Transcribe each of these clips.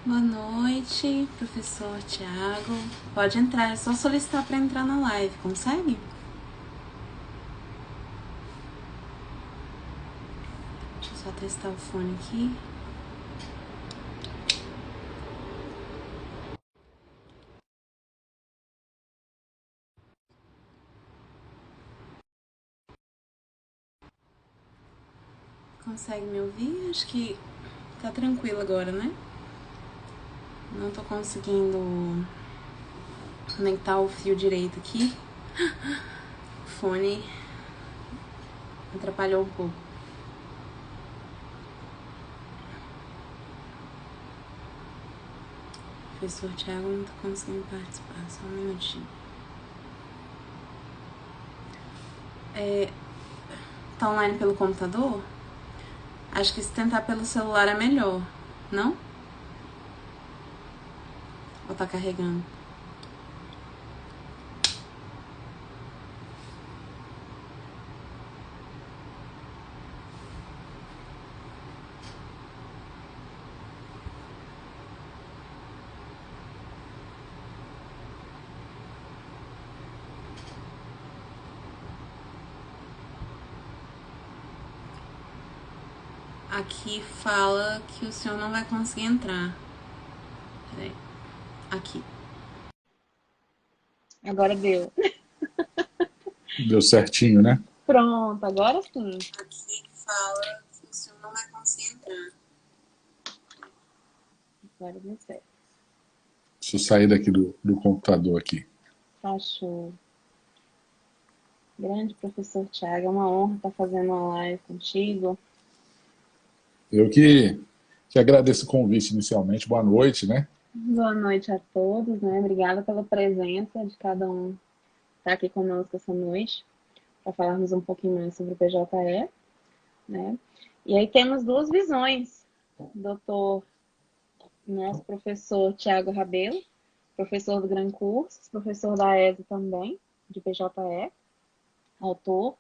Boa noite, professor Tiago. Pode entrar, é só solicitar para entrar na live, consegue? Deixa eu só testar o fone aqui. Consegue me ouvir? Acho que tá tranquilo agora, né? Não tô conseguindo conectar o fio direito aqui. O fone atrapalhou um pouco. Professor Tiago não tá conseguindo participar, só um minutinho. Tá online pelo computador? Acho que se tentar pelo celular é melhor, não? Ou tá carregando? Aqui fala que o senhor não vai conseguir entrar. Peraí. Aqui. Agora deu. Deu certinho, né? Pronto, agora sim. Aqui fala que o senhor não vai conseguir entrar. Agora deu certo. Deixa eu sair daqui do computador aqui. Tá show. Grande professor Tiago, é uma honra estar fazendo uma live contigo. Eu que agradeço o convite inicialmente. Boa noite, né? Boa noite a todos, né? Obrigada pela presença de cada um que está aqui conosco essa noite, para falarmos um pouquinho mais sobre o PJE, né? E aí temos duas visões. Doutor, nosso professor Tiago Rabelo, professor do Gran Cursos, professor da ESA também, de PJE, autor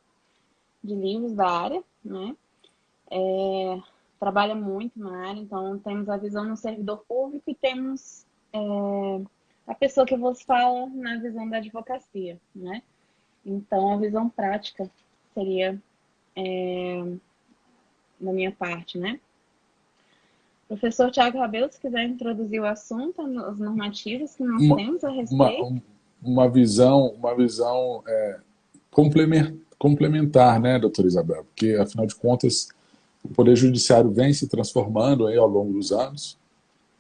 de livros da área, né? Trabalha muito na área, então temos a visão no servidor público e temos a pessoa que vos fala na visão da advocacia, né? Então, a visão prática seria da minha parte, né? Professor Tiago Rabelo, se quiser introduzir o assunto, os normativos que nós Uma, temos a respeito. uma, uma visão complementar, né, doutora Isabel? Porque, afinal de contas, o Poder Judiciário vem se transformando aí ao longo dos anos,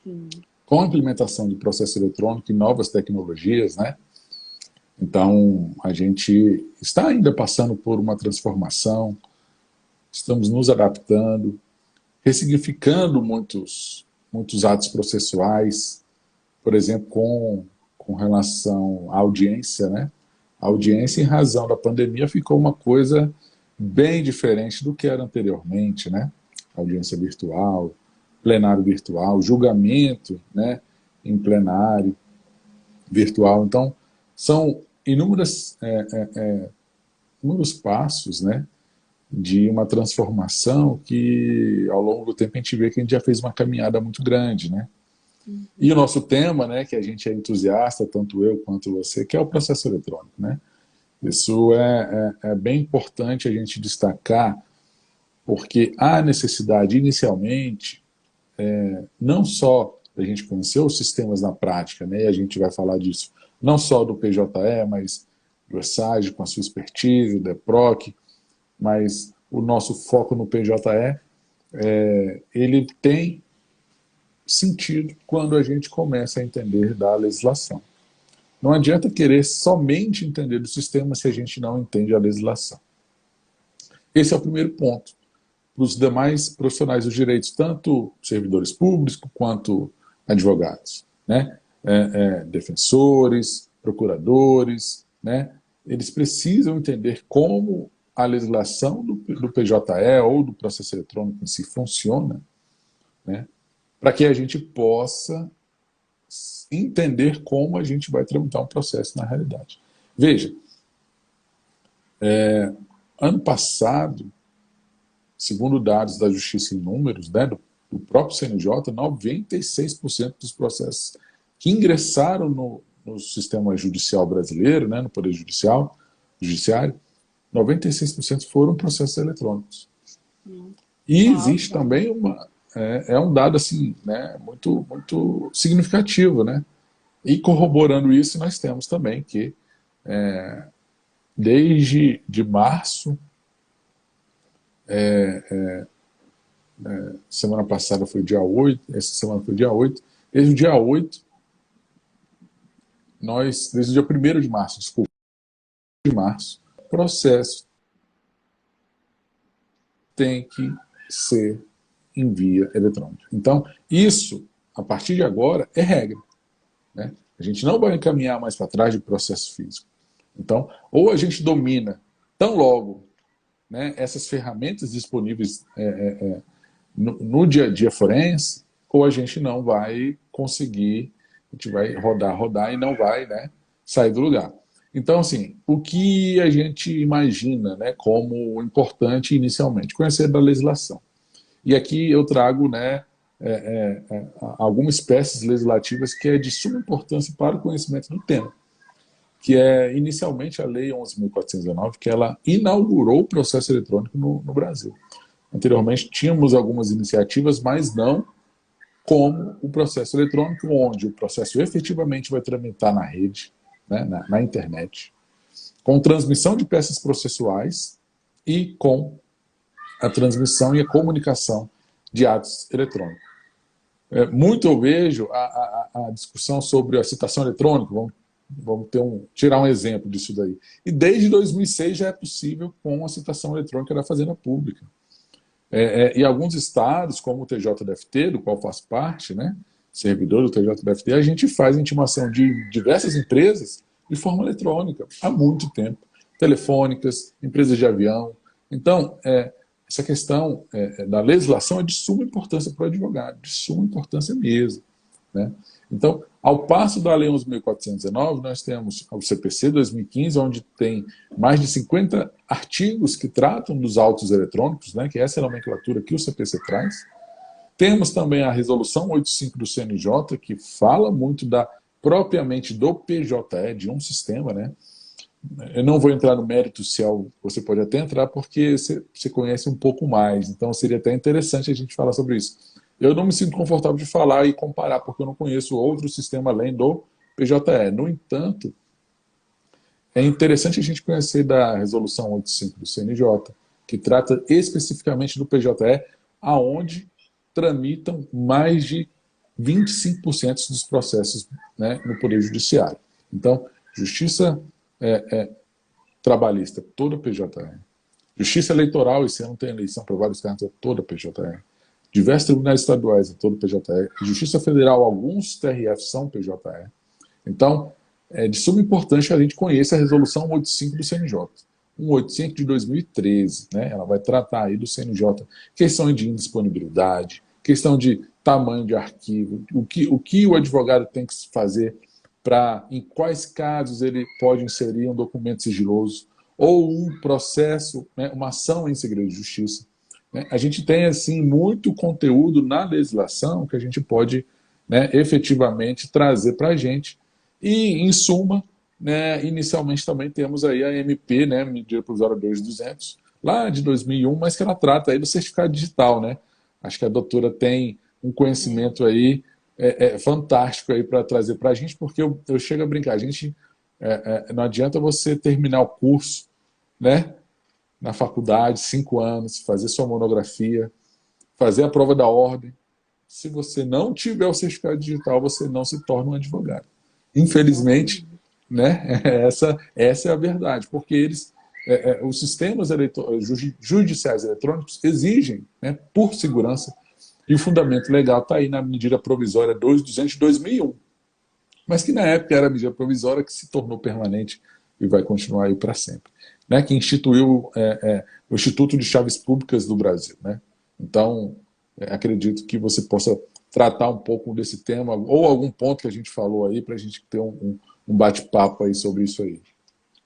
Sim. com a implementação de processo eletrônico e novas tecnologias, né? Então, a gente está ainda passando por uma transformação, estamos nos adaptando, ressignificando muitos atos processuais, por exemplo, com relação à audiência, né? A audiência, em razão da pandemia, ficou uma coisa bem diferente do que era anteriormente, né? Audiência virtual, plenário virtual, julgamento, né? Em plenário virtual. Então, são inúmeros passos, né? De uma transformação que, ao longo do tempo, a gente vê que a gente já fez uma caminhada muito grande, né? E o Uhum. nosso tema, né, que a gente é entusiasta, tanto eu quanto você, que é o processo eletrônico, né? Isso é bem importante a gente destacar, porque há necessidade, inicialmente, não só da gente conhecer os sistemas na prática, né, e a gente vai falar disso, não só do PJE, mas do ESAGE, com a sua expertise, da EPROC, mas o nosso foco no PJE, ele tem sentido quando a gente começa a entender da legislação. Não adianta querer somente entender do sistema se a gente não entende a legislação. Esse é o primeiro ponto. Para os demais profissionais dos direitos, tanto servidores públicos quanto advogados, né? Defensores, procuradores, né? Eles precisam entender como a legislação do PJE ou do processo eletrônico em si funciona, né? Para que a gente possa entender como a gente vai tramitar um processo na realidade. Veja, ano passado, segundo dados da Justiça em Números, né, do próprio CNJ, 96% dos processos que ingressaram no sistema judicial brasileiro, né, no Poder Judiciário, 96% foram processos eletrônicos. E existe também um dado assim, né, muito, muito significativo, né? E corroborando isso, nós temos também que desde de março, semana passada foi dia 8, essa semana foi dia 8, desde o dia 8, desde o dia 1º de março, desculpa, de março, o processo tem que ser em via eletrônica. Então, isso, a partir de agora, é regra, né? A gente não vai encaminhar mais para trás de processo físico. Então, ou a gente domina tão logo, né, essas ferramentas disponíveis no dia a dia forense, ou a gente não vai conseguir, a gente vai rodar e não vai, né, sair do lugar. Então, assim, o que a gente imagina, né, como importante inicialmente? Conhecer da legislação. E aqui eu trago, né, algumas espécies legislativas que é de suma importância para o conhecimento do tema, que é inicialmente a Lei 11.419, que ela inaugurou o processo eletrônico no Brasil. Anteriormente tínhamos algumas iniciativas, mas não como o processo eletrônico, onde o processo efetivamente vai tramitar na rede, né, na internet, com transmissão de peças processuais e com a transmissão e a comunicação de atos eletrônicos. Muito eu vejo a discussão sobre a citação eletrônica, vamos tirar um exemplo disso daí. E desde 2006 já é possível com a citação eletrônica da Fazenda Pública. E alguns estados, como o TJDFT, do qual faço parte, né, servidor do TJDFT, a gente faz intimação de diversas empresas de forma eletrônica, há muito tempo. Telefônicas, empresas de avião. Então, essa questão da legislação é de suma importância para o advogado, de suma importância mesmo, né? Então, ao passo da Lei 11.419, nós temos o CPC 2015, onde tem mais de 50 artigos que tratam dos autos eletrônicos, né, que essa é a nomenclatura que o CPC traz. Temos também a Resolução 85 do CNJ, que fala muito propriamente do PJE, de um sistema, né? Eu não vou entrar no mérito se você pode até entrar, porque você conhece um pouco mais, então seria até interessante a gente falar sobre isso. Eu não me sinto confortável de falar e comparar, porque eu não conheço outro sistema além do PJE. No entanto, é interessante a gente conhecer da Resolução 85 do CNJ, que trata especificamente do PJE, aonde tramitam mais de 25% dos processos, né, no Poder Judiciário. Então, Justiça Trabalhista, toda PJE. Justiça Eleitoral, esse ano tem eleição para vários cargos, é toda PJE. Diversos tribunais estaduais, é todo PJE. Justiça Federal, alguns TRF são PJE. Então, é de suma importância que a gente conheça a Resolução 85 do CNJ. 185 de 2013, né? Ela vai tratar aí do CNJ, questão de indisponibilidade, questão de tamanho de arquivo, o que o advogado tem que fazer em quais casos ele pode inserir um documento sigiloso ou um processo, né, uma ação em segredo de justiça. A gente tem, assim, muito conteúdo na legislação que a gente pode, né, efetivamente trazer para a gente. E, em suma, né, inicialmente também temos aí a MP, né, Medida Provisória 2200, lá de 2001, mas que ela trata aí do certificado digital, né? Acho que a doutora tem um conhecimento aí fantástico aí para trazer para a gente, porque eu chego a brincar, não adianta você terminar o curso, né, na faculdade, 5 anos, fazer sua monografia, fazer a prova da ordem. Se você não tiver o certificado digital, você não se torna um advogado. Infelizmente, né, essa é a verdade, porque os sistemas judiciais eletrônicos exigem, né, por segurança, e o fundamento legal está aí na medida provisória 2200 de 2001, mas que na época era a medida provisória que se tornou permanente e vai continuar aí para sempre, né, que instituiu o Instituto de Chaves Públicas do Brasil, né? Então, acredito que você possa tratar um pouco desse tema, ou algum ponto que a gente falou aí, para a gente ter um bate-papo aí sobre isso aí.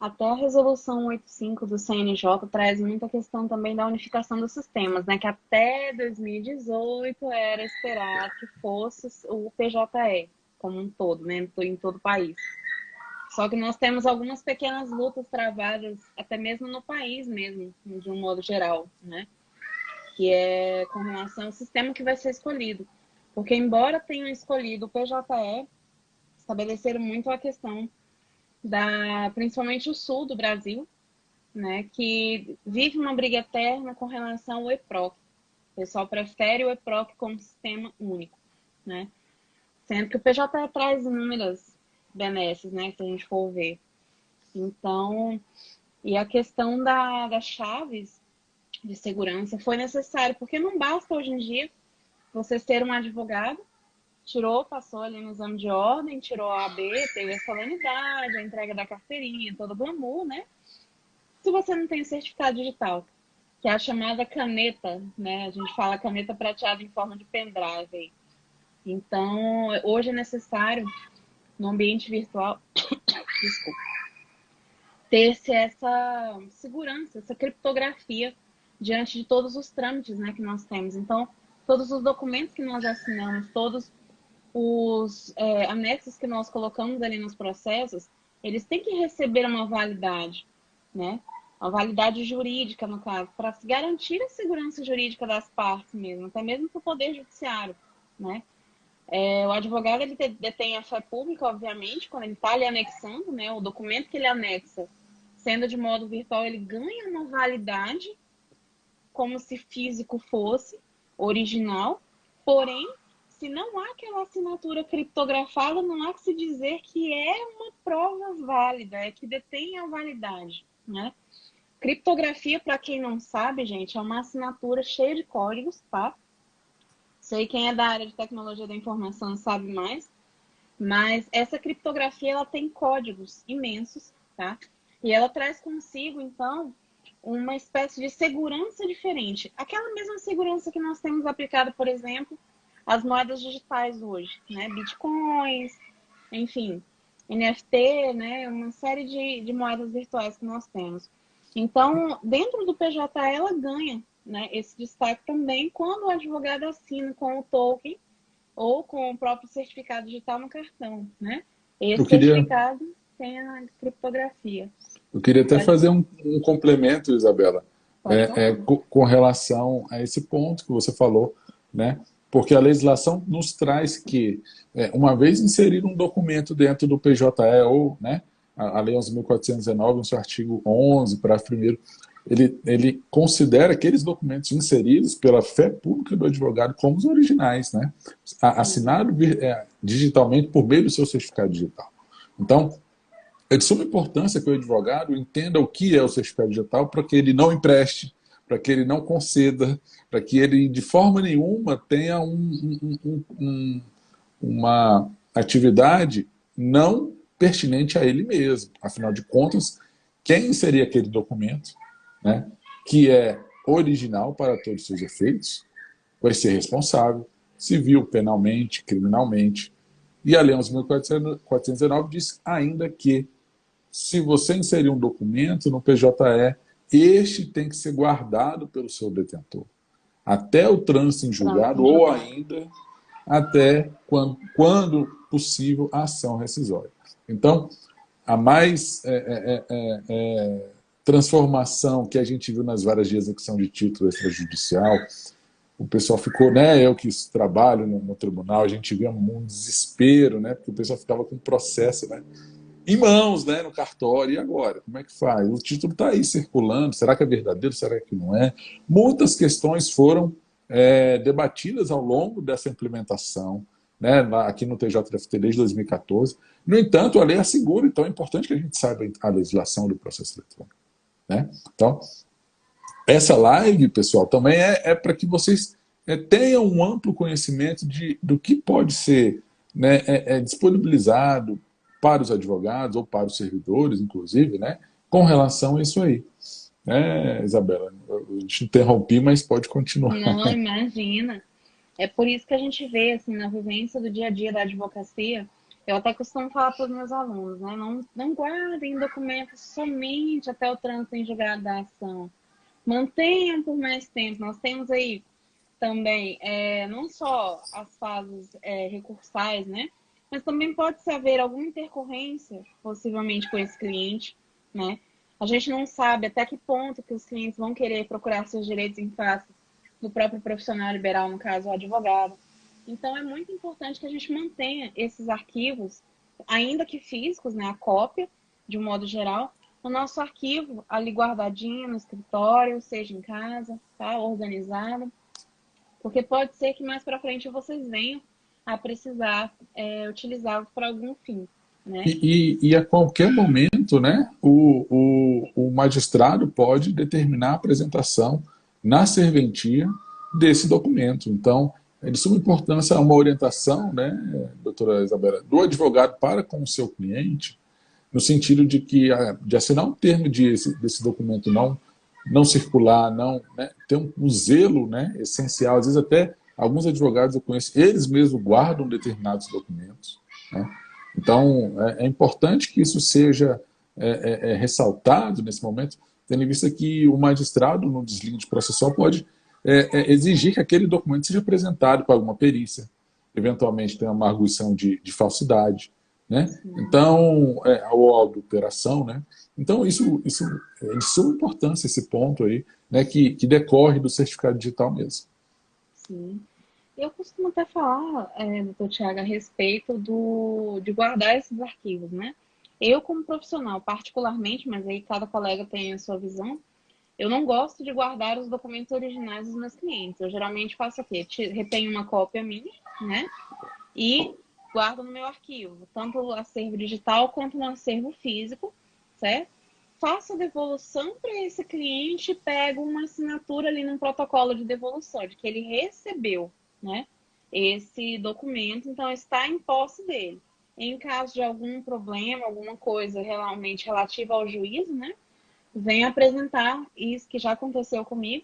Até a resolução 85 do CNJ traz muita questão também da unificação dos sistemas, né? Que até 2018 era esperado que fosse o PJE como um todo, né? Em todo o país. Só que nós temos algumas pequenas lutas travadas, até mesmo no país mesmo, de um modo geral, né? Que é com relação ao sistema que vai ser escolhido. Porque embora tenham escolhido o PJE, estabeleceram muito a questão principalmente o sul do Brasil, né, que vive uma briga eterna com relação ao EPROC. O pessoal prefere o EPROC como sistema único, né? Sendo que o PJE traz inúmeras benesses, né, se a gente for ver. Então, e a questão das chaves de segurança foi necessário, porque não basta hoje em dia você ser um advogado, passou ali no exame de ordem, tirou a AB, teve a solenidade, a entrega da carteirinha, todo o glamour, né? Se você não tem o certificado digital, que é a chamada caneta, né? A gente fala caneta prateada em forma de pendrive. Então, hoje é necessário, no ambiente virtual, desculpa, ter-se essa segurança, essa criptografia diante de todos os trâmites, né, que nós temos. Então, todos os documentos que nós assinamos, todos os anexos que nós colocamos ali nos processos, eles têm que receber uma validade, né? Uma validade jurídica, no caso, para se garantir a segurança jurídica das partes mesmo, até mesmo para o Poder Judiciário, né? O advogado, ele detém a fé pública, obviamente, quando ele está ali anexando, né? O documento que ele anexa, sendo de modo virtual, ele ganha uma validade como se físico fosse original, porém, se não há aquela assinatura criptografada, não há que se dizer que é uma prova válida, é que detém a validade, né? Criptografia, para quem não sabe, gente, é uma assinatura cheia de códigos, tá? Sei quem é da área de tecnologia da informação sabe mais, mas essa criptografia, ela tem códigos imensos, tá? E ela traz consigo, então, uma espécie de segurança diferente. Aquela mesma segurança que nós temos aplicado, por exemplo, as moedas digitais hoje, né? Bitcoins, enfim, NFT, né? Uma série de moedas virtuais que nós temos. Então, dentro do PJE, ela ganha, né, esse destaque também quando o advogado assina com o token ou com o próprio certificado digital no cartão, né? Eu Esse queria, certificado tem a criptografia. eu queria até Pode, fazer um complemento, Isabela, pode falar. com relação a esse ponto que você falou, né? Porque a legislação nos traz que, uma vez inserido um documento dentro do PJE, ou, né, a Lei 11.419, no seu artigo 11, parágrafo 1º, ele considera aqueles documentos inseridos pela fé pública do advogado como os originais, né? Assinado digitalmente por meio do seu certificado digital. Então, é de suma importância que o advogado entenda o que é o certificado digital para que ele não empreste, para que ele não conceda, para que ele, de forma nenhuma, tenha uma atividade não pertinente a ele mesmo. Afinal de contas, quem inserir aquele documento, né, que é original para todos os seus efeitos, vai ser responsável, civil, penalmente, criminalmente. E a Lei 11.419 diz ainda que, se você inserir um documento no PJE, este tem que ser guardado pelo seu detentor, até o trânsito em julgado ou ainda até quando possível a ação rescisória. Então, a mais transformação que a gente viu nas varas de execução de título extrajudicial, o pessoal ficou, né, eu que trabalho no tribunal, a gente via um desespero, né, porque o pessoal ficava com o processo, né, em mãos, né, no cartório. E agora? Como é que faz? O título está aí circulando, será que é verdadeiro, será que não é? Muitas questões foram debatidas ao longo dessa implementação, né, aqui no TJDFT desde 2014. No entanto, a lei assegura, então é importante que a gente saiba a legislação do processo eletrônico, né? Então, essa live, pessoal, também é para que vocês tenham um amplo conhecimento do que pode ser, né, disponibilizado para os advogados ou para os servidores, inclusive, né, com relação a isso aí. Isabela, eu te interrompi, mas pode continuar. Não, imagina. É por isso que a gente vê, assim, na vivência do dia a dia da advocacia, Eu até costumo falar para os meus alunos, né? Não guardem documentos somente até o trânsito em julgado da ação. Mantenham por mais tempo. Nós temos aí também, não só as fases recursais, né? Mas também pode-se haver alguma intercorrência, possivelmente, com esse cliente, né? A gente não sabe até que ponto que os clientes vão querer procurar seus direitos em face do próprio profissional liberal, no caso, o advogado. Então, é muito importante que a gente mantenha esses arquivos, ainda que físicos, né, a cópia, de um modo geral, no nosso arquivo, ali guardadinho no escritório, seja em casa, tá, organizado, porque pode ser que mais para frente vocês venham a precisar utilizá-los para algum fim, né? E a qualquer momento, né, o magistrado pode determinar a apresentação na serventia desse documento. Então, é de suma importância uma orientação, né, doutora Isabela, do advogado para com o seu cliente, no sentido de que de assinar um termo desse documento não circular, não, né, ter um zelo, né, essencial. Às vezes até alguns advogados eu conheço, eles mesmos guardam determinados documentos, né? Então, é importante que isso seja ressaltado nesse momento, tendo em vista que o magistrado, no deslinde processual, pode exigir que aquele documento seja apresentado para alguma perícia, eventualmente tem uma arguição de falsidade, né? Então, ou adulteração, né? Então, isso é de suma importância, esse ponto aí, né, que decorre do certificado digital mesmo. Sim. Eu costumo até falar, doutor Tiago, a respeito de guardar esses arquivos, né? Eu, como profissional, particularmente, mas aí cada colega tem a sua visão, eu não gosto de guardar os documentos originais dos meus clientes. Eu geralmente faço o quê? Retenho uma cópia minha, né? E guardo no meu arquivo, tanto o acervo digital quanto no acervo físico, certo? Faço a devolução para esse cliente, pego uma assinatura ali num protocolo de devolução, de que ele recebeu, né, esse documento, então está em posse dele. Em caso de algum problema, alguma coisa realmente relativa ao juízo, né, venho apresentar isso que já aconteceu comigo.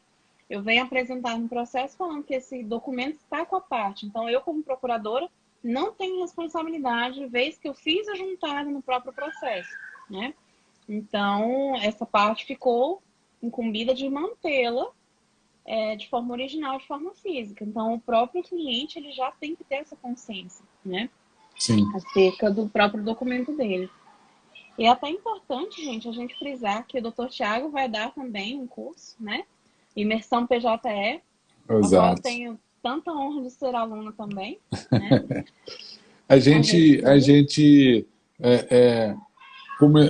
Eu venho apresentar no processo falando que esse documento está com a parte. Então, eu, como procuradora, não tenho responsabilidade, vez que eu fiz a juntada no próprio processo, né? Então, essa parte ficou incumbida de mantê-la de forma original, de forma física. Então, o próprio cliente ele já tem que ter essa consciência, né? Sim. Acerca do próprio documento dele. E é até importante, gente, a gente frisar que o Dr. Tiago vai dar também um curso, né? Imersão PJE, a qual eu tenho tanta honra de ser aluna também, né? A gente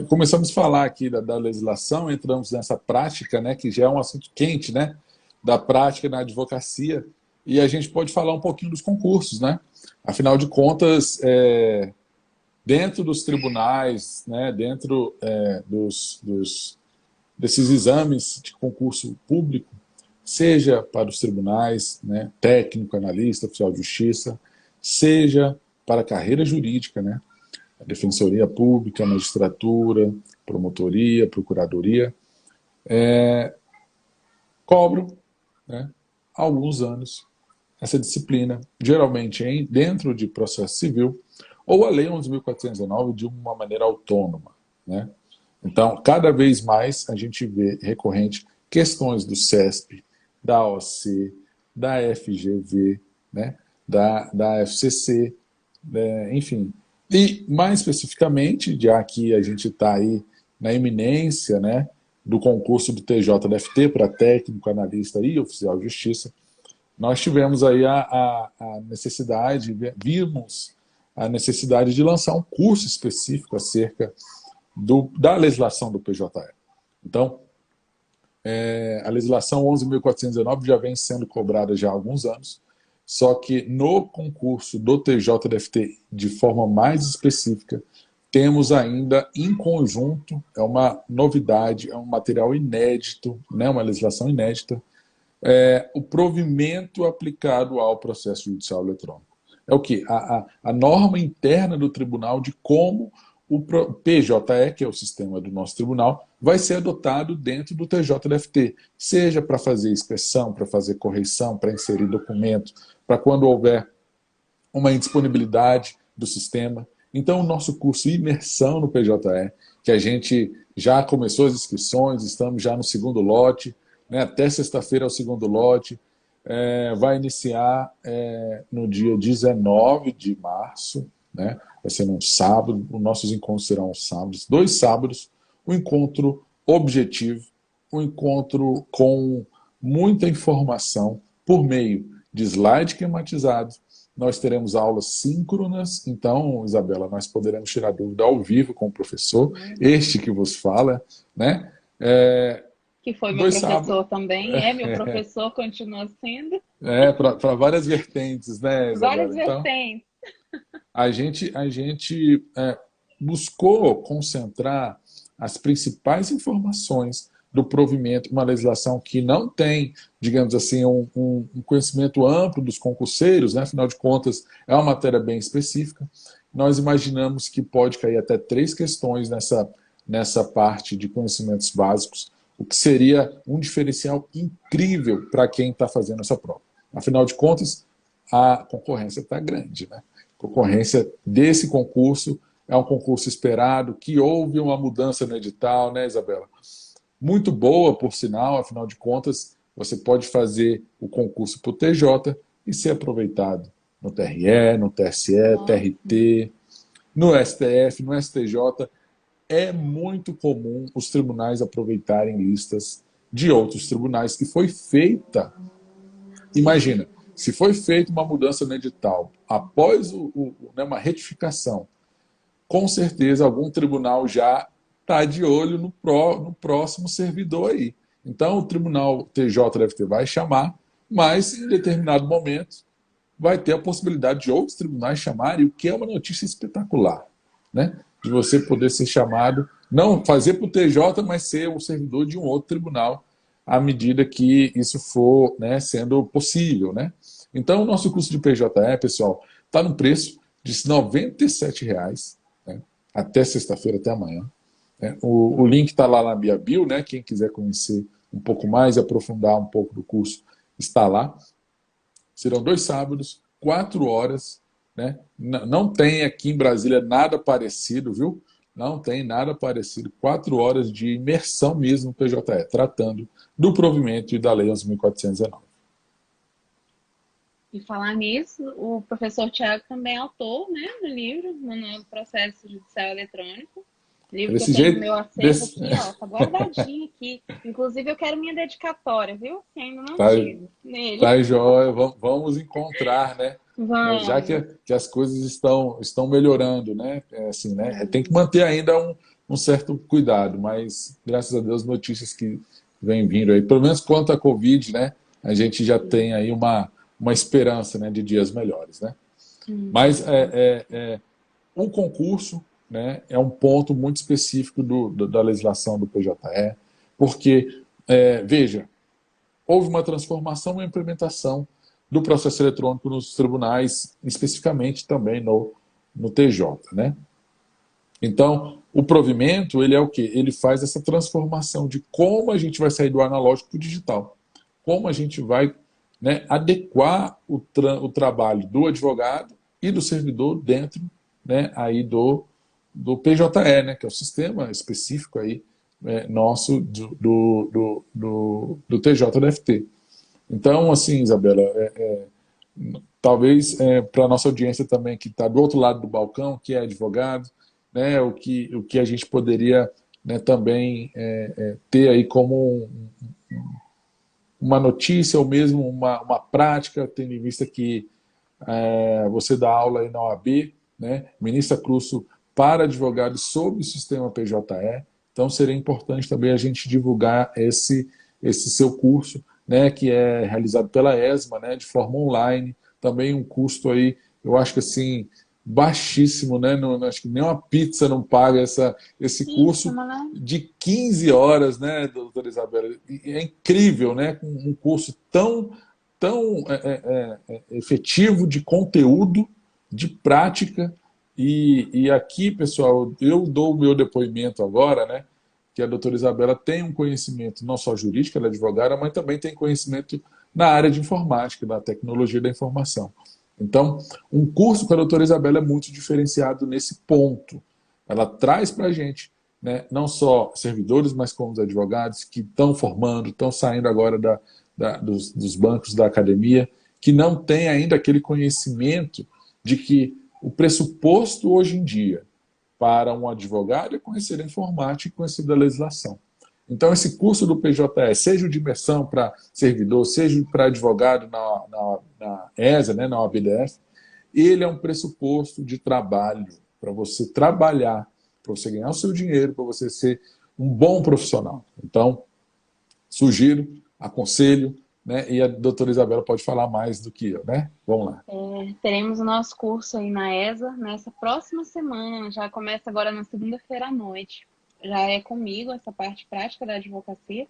começamos a falar aqui da legislação, entramos nessa prática, né, que já é um assunto quente, né, da prática na advocacia, e a gente pode falar um pouquinho dos concursos, né? Afinal de contas, dentro dos tribunais, né, dentro desses exames de concurso público, seja para os tribunais, né, técnico, analista, oficial de justiça, seja para a carreira jurídica, né, a defensoria pública, a magistratura, promotoria, procuradoria, cobram, né, há alguns anos essa disciplina, geralmente dentro de processo civil, ou a Lei 11.419 de uma maneira autônoma, né? Então, cada vez mais a gente vê recorrente questões do CESP, da OC, da FGV, né, da FCC, enfim. E, mais especificamente, já que a gente está aí na iminência, né, do concurso do TJDFT para técnico, analista e oficial de justiça, nós tivemos aí a necessidade, vimos a necessidade de lançar um curso específico acerca da legislação do PJE. Então, a legislação 11.419 já vem sendo cobrada já há alguns anos, só que no concurso do TJDFT, de forma mais específica, temos ainda em conjunto, é uma novidade, é um material inédito, né, uma legislação inédita, o provimento aplicado ao processo judicial eletrônico. É o quê? A norma interna do tribunal de como o PJE, que é o sistema do nosso tribunal, vai ser adotado dentro do TJDFT, seja para fazer inspeção, para fazer correção, para inserir documento, para quando houver uma indisponibilidade do sistema. Então, o nosso curso Imersão no PJE, que a gente já começou as inscrições, estamos já no segundo lote, né? Até sexta-feira é o segundo lote, vai iniciar no dia 19 de março, né? Vai ser num sábado, os nossos encontros serão aos sábados, 2 sábados, um encontro objetivo, um encontro com muita informação por meio de slide esquematizados. Nós teremos aulas síncronas, então, Isabela, nós poderemos tirar dúvida ao vivo com o professor, este que vos fala, né? Que foi meu professor também, meu professor, continua sendo. Para várias vertentes, né, Isabela? Várias vertentes. Então, a gente buscou concentrar as principais informações do provimento, uma legislação que não tem, digamos assim, um conhecimento amplo dos concurseiros, né? Afinal de contas, é uma matéria bem específica. Nós imaginamos que pode cair até 3 questões nessa parte de conhecimentos básicos, o que seria um diferencial incrível para quem está fazendo essa prova. Afinal de contas, a concorrência está grande, né? A concorrência desse concurso é um concurso esperado, que houve uma mudança no edital, né, Isabela? Muito boa, por sinal, afinal de contas, você pode fazer o concurso para o TJ e ser aproveitado no TRE, no TSE, TRT, no STF, no STJ. É muito comum os tribunais aproveitarem listas de outros tribunais que foi feita. Imagina, se foi feita uma mudança no edital, após uma retificação, com certeza algum tribunal já está de olho no próximo servidor aí. Então, o tribunal TJDFT vai chamar, mas em determinado momento vai ter a possibilidade de outros tribunais chamarem, o que é uma notícia espetacular, né? De você poder ser chamado, não fazer para o TJ, mas ser um servidor de um outro tribunal, à medida que isso for, né, sendo possível, né? Então, o nosso curso de PJE, pessoal, está no preço de R$ 97,00, né, até sexta-feira, até amanhã. O link está lá na minha bio, né? Quem quiser conhecer um pouco mais e aprofundar um pouco do curso, está lá. Serão 2 sábados, 4 horas. Né? Não tem aqui em Brasília nada parecido, viu? Não tem nada parecido. 4 horas de imersão mesmo no PJE, tratando do provimento e da Lei 11.419. E falar nisso, o professor Tiago também é autor, né, do livro, Manual do Processo Judicial Eletrônico. Livro Desse que eu tenho jeito, no meu acervo aqui, ó, tá guardadinho aqui. Inclusive, eu quero minha dedicatória, viu? Que ainda não tive nele. Tá, joia. Vamos encontrar, né? Vamos. Já que as coisas estão melhorando, né? Assim, né? Tem que manter ainda um certo cuidado, mas, graças a Deus, notícias que vêm vindo aí. Pelo menos quanto à Covid, né? A gente já tem aí uma esperança, né, de dias melhores, né? Mas um concurso, né, é um ponto muito específico da legislação do PJE, porque, veja, houve uma transformação e implementação do processo eletrônico nos tribunais, especificamente também no TJ, né? Então, o provimento, ele é o quê? Ele faz essa transformação de como a gente vai sair do analógico para o digital. Como a gente vai, né, adequar o trabalho do advogado e do servidor dentro, né, aí do PJE, né, que é o sistema específico aí, nosso do TJDFT. Então, assim, Isabela, talvez para a nossa audiência também que está do outro lado do balcão, que é advogado, né, o que a gente poderia, né, também ter aí como uma notícia ou mesmo uma prática, tendo em vista que você dá aula aí na OAB, né, ministra curso para advogados sobre o sistema PJE, então seria importante também a gente divulgar esse seu curso, né, que é realizado pela ESMA, né, de forma online, também um custo aí, eu acho que assim, baixíssimo, né, acho que nem uma pizza não paga esse curso de 15 horas, né, doutora Isabela, é incrível, né, com um curso tão efetivo de conteúdo, de prática, e aqui, pessoal, eu dou o meu depoimento agora, né, que a doutora Isabela tem um conhecimento não só jurídico, ela é advogada, mas também tem conhecimento na área de informática, da tecnologia da informação. Então, um curso com a doutora Isabela é muito diferenciado nesse ponto. Ela traz para a gente, né, não só servidores, mas como os advogados que estão formando, estão saindo agora dos bancos da academia, que não têm ainda aquele conhecimento de que o pressuposto hoje em dia para um advogado é conhecer a informática e conhecer da legislação. Então, esse curso do PJE, seja o de imersão para servidor, seja para advogado na ESA, né, na OABDF, ele é um pressuposto de trabalho, para você trabalhar, para você ganhar o seu dinheiro, para você ser um bom profissional. Então, sugiro, aconselho, né, e a doutora Isabela pode falar mais do que eu, né? Vamos lá. Teremos o nosso curso aí na ESA nessa próxima semana, já começa agora na segunda-feira à noite. Já é comigo essa parte prática da advocacia.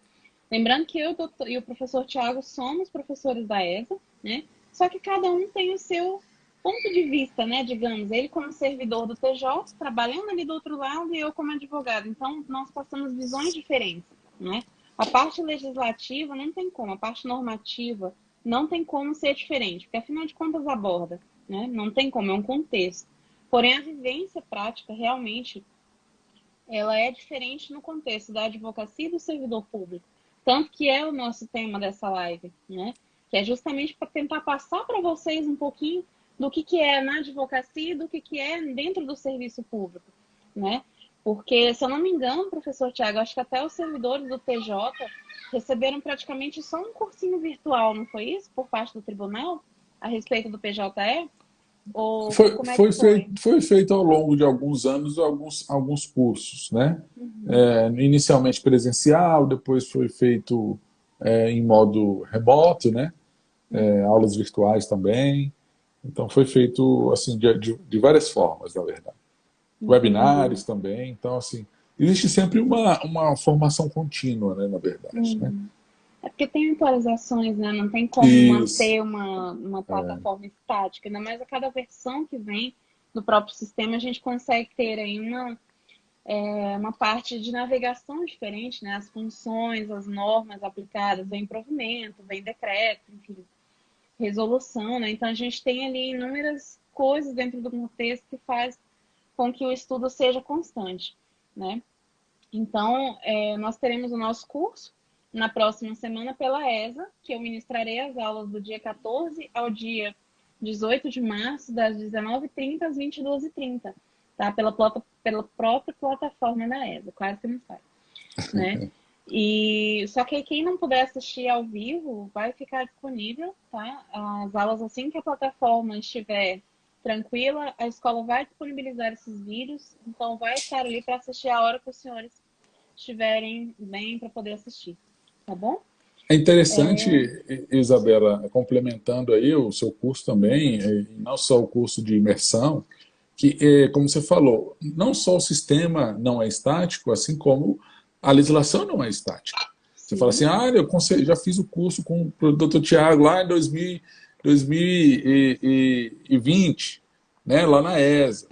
Lembrando que eu e o professor Tiago somos professores da ESA, né? Só que cada um tem o seu ponto de vista, né? Digamos, ele como servidor do TJ, trabalhando ali do outro lado, e eu como advogado. Então, nós passamos visões diferentes, né? A parte legislativa não tem como, a parte normativa não tem como ser diferente, porque afinal de contas aborda, né? Não tem como, é um contexto. Porém, a vivência prática realmente ela é diferente no contexto da advocacia e do servidor público. Tanto que é o nosso tema dessa live, né? Que é justamente para tentar passar para vocês um pouquinho do que é na advocacia e do que é dentro do serviço público, né? Porque, se eu não me engano, professor Tiago, acho que até os servidores do TJ receberam praticamente só um cursinho virtual, não foi isso? Por parte do tribunal, a respeito do PJE? Ou como é que foi? Foi feito ao longo de alguns anos alguns cursos, né? Inicialmente presencial, depois foi feito em modo remoto, né? Aulas virtuais também. Então foi feito assim de várias formas, na verdade. Webinários também. Então, assim, existe sempre uma formação contínua, né, na verdade, né? É porque tem atualizações, né? Não tem como manter uma plataforma estática. Ainda mais a cada versão que vem do próprio sistema, a gente consegue ter aí uma parte de navegação diferente, né? As funções, as normas aplicadas, vem provimento, vem decreto, enfim, resolução, né? Então, a gente tem ali inúmeras coisas dentro do contexto que faz com que o estudo seja constante, né? Então, nós teremos o nosso curso na próxima semana pela ESA, que eu ministrarei as aulas do dia 14 ao dia 18 de março, das 19h30 às 22h30, tá? Pela própria plataforma da ESA, quase que não sai, né? E só que quem não puder assistir ao vivo, vai ficar disponível, tá? As aulas, assim que a plataforma estiver tranquila, a escola vai disponibilizar esses vídeos, então vai estar ali para assistir a hora que os senhores estiverem bem para poder assistir. Tá bom? É interessante, Isabela, complementando aí o seu curso também, não só o curso de imersão, que, como você falou, não só o sistema não é estático, assim como a legislação não é estática. Você fala assim, eu já fiz o curso com o doutor Tiago lá em 2020, né, lá na ESA.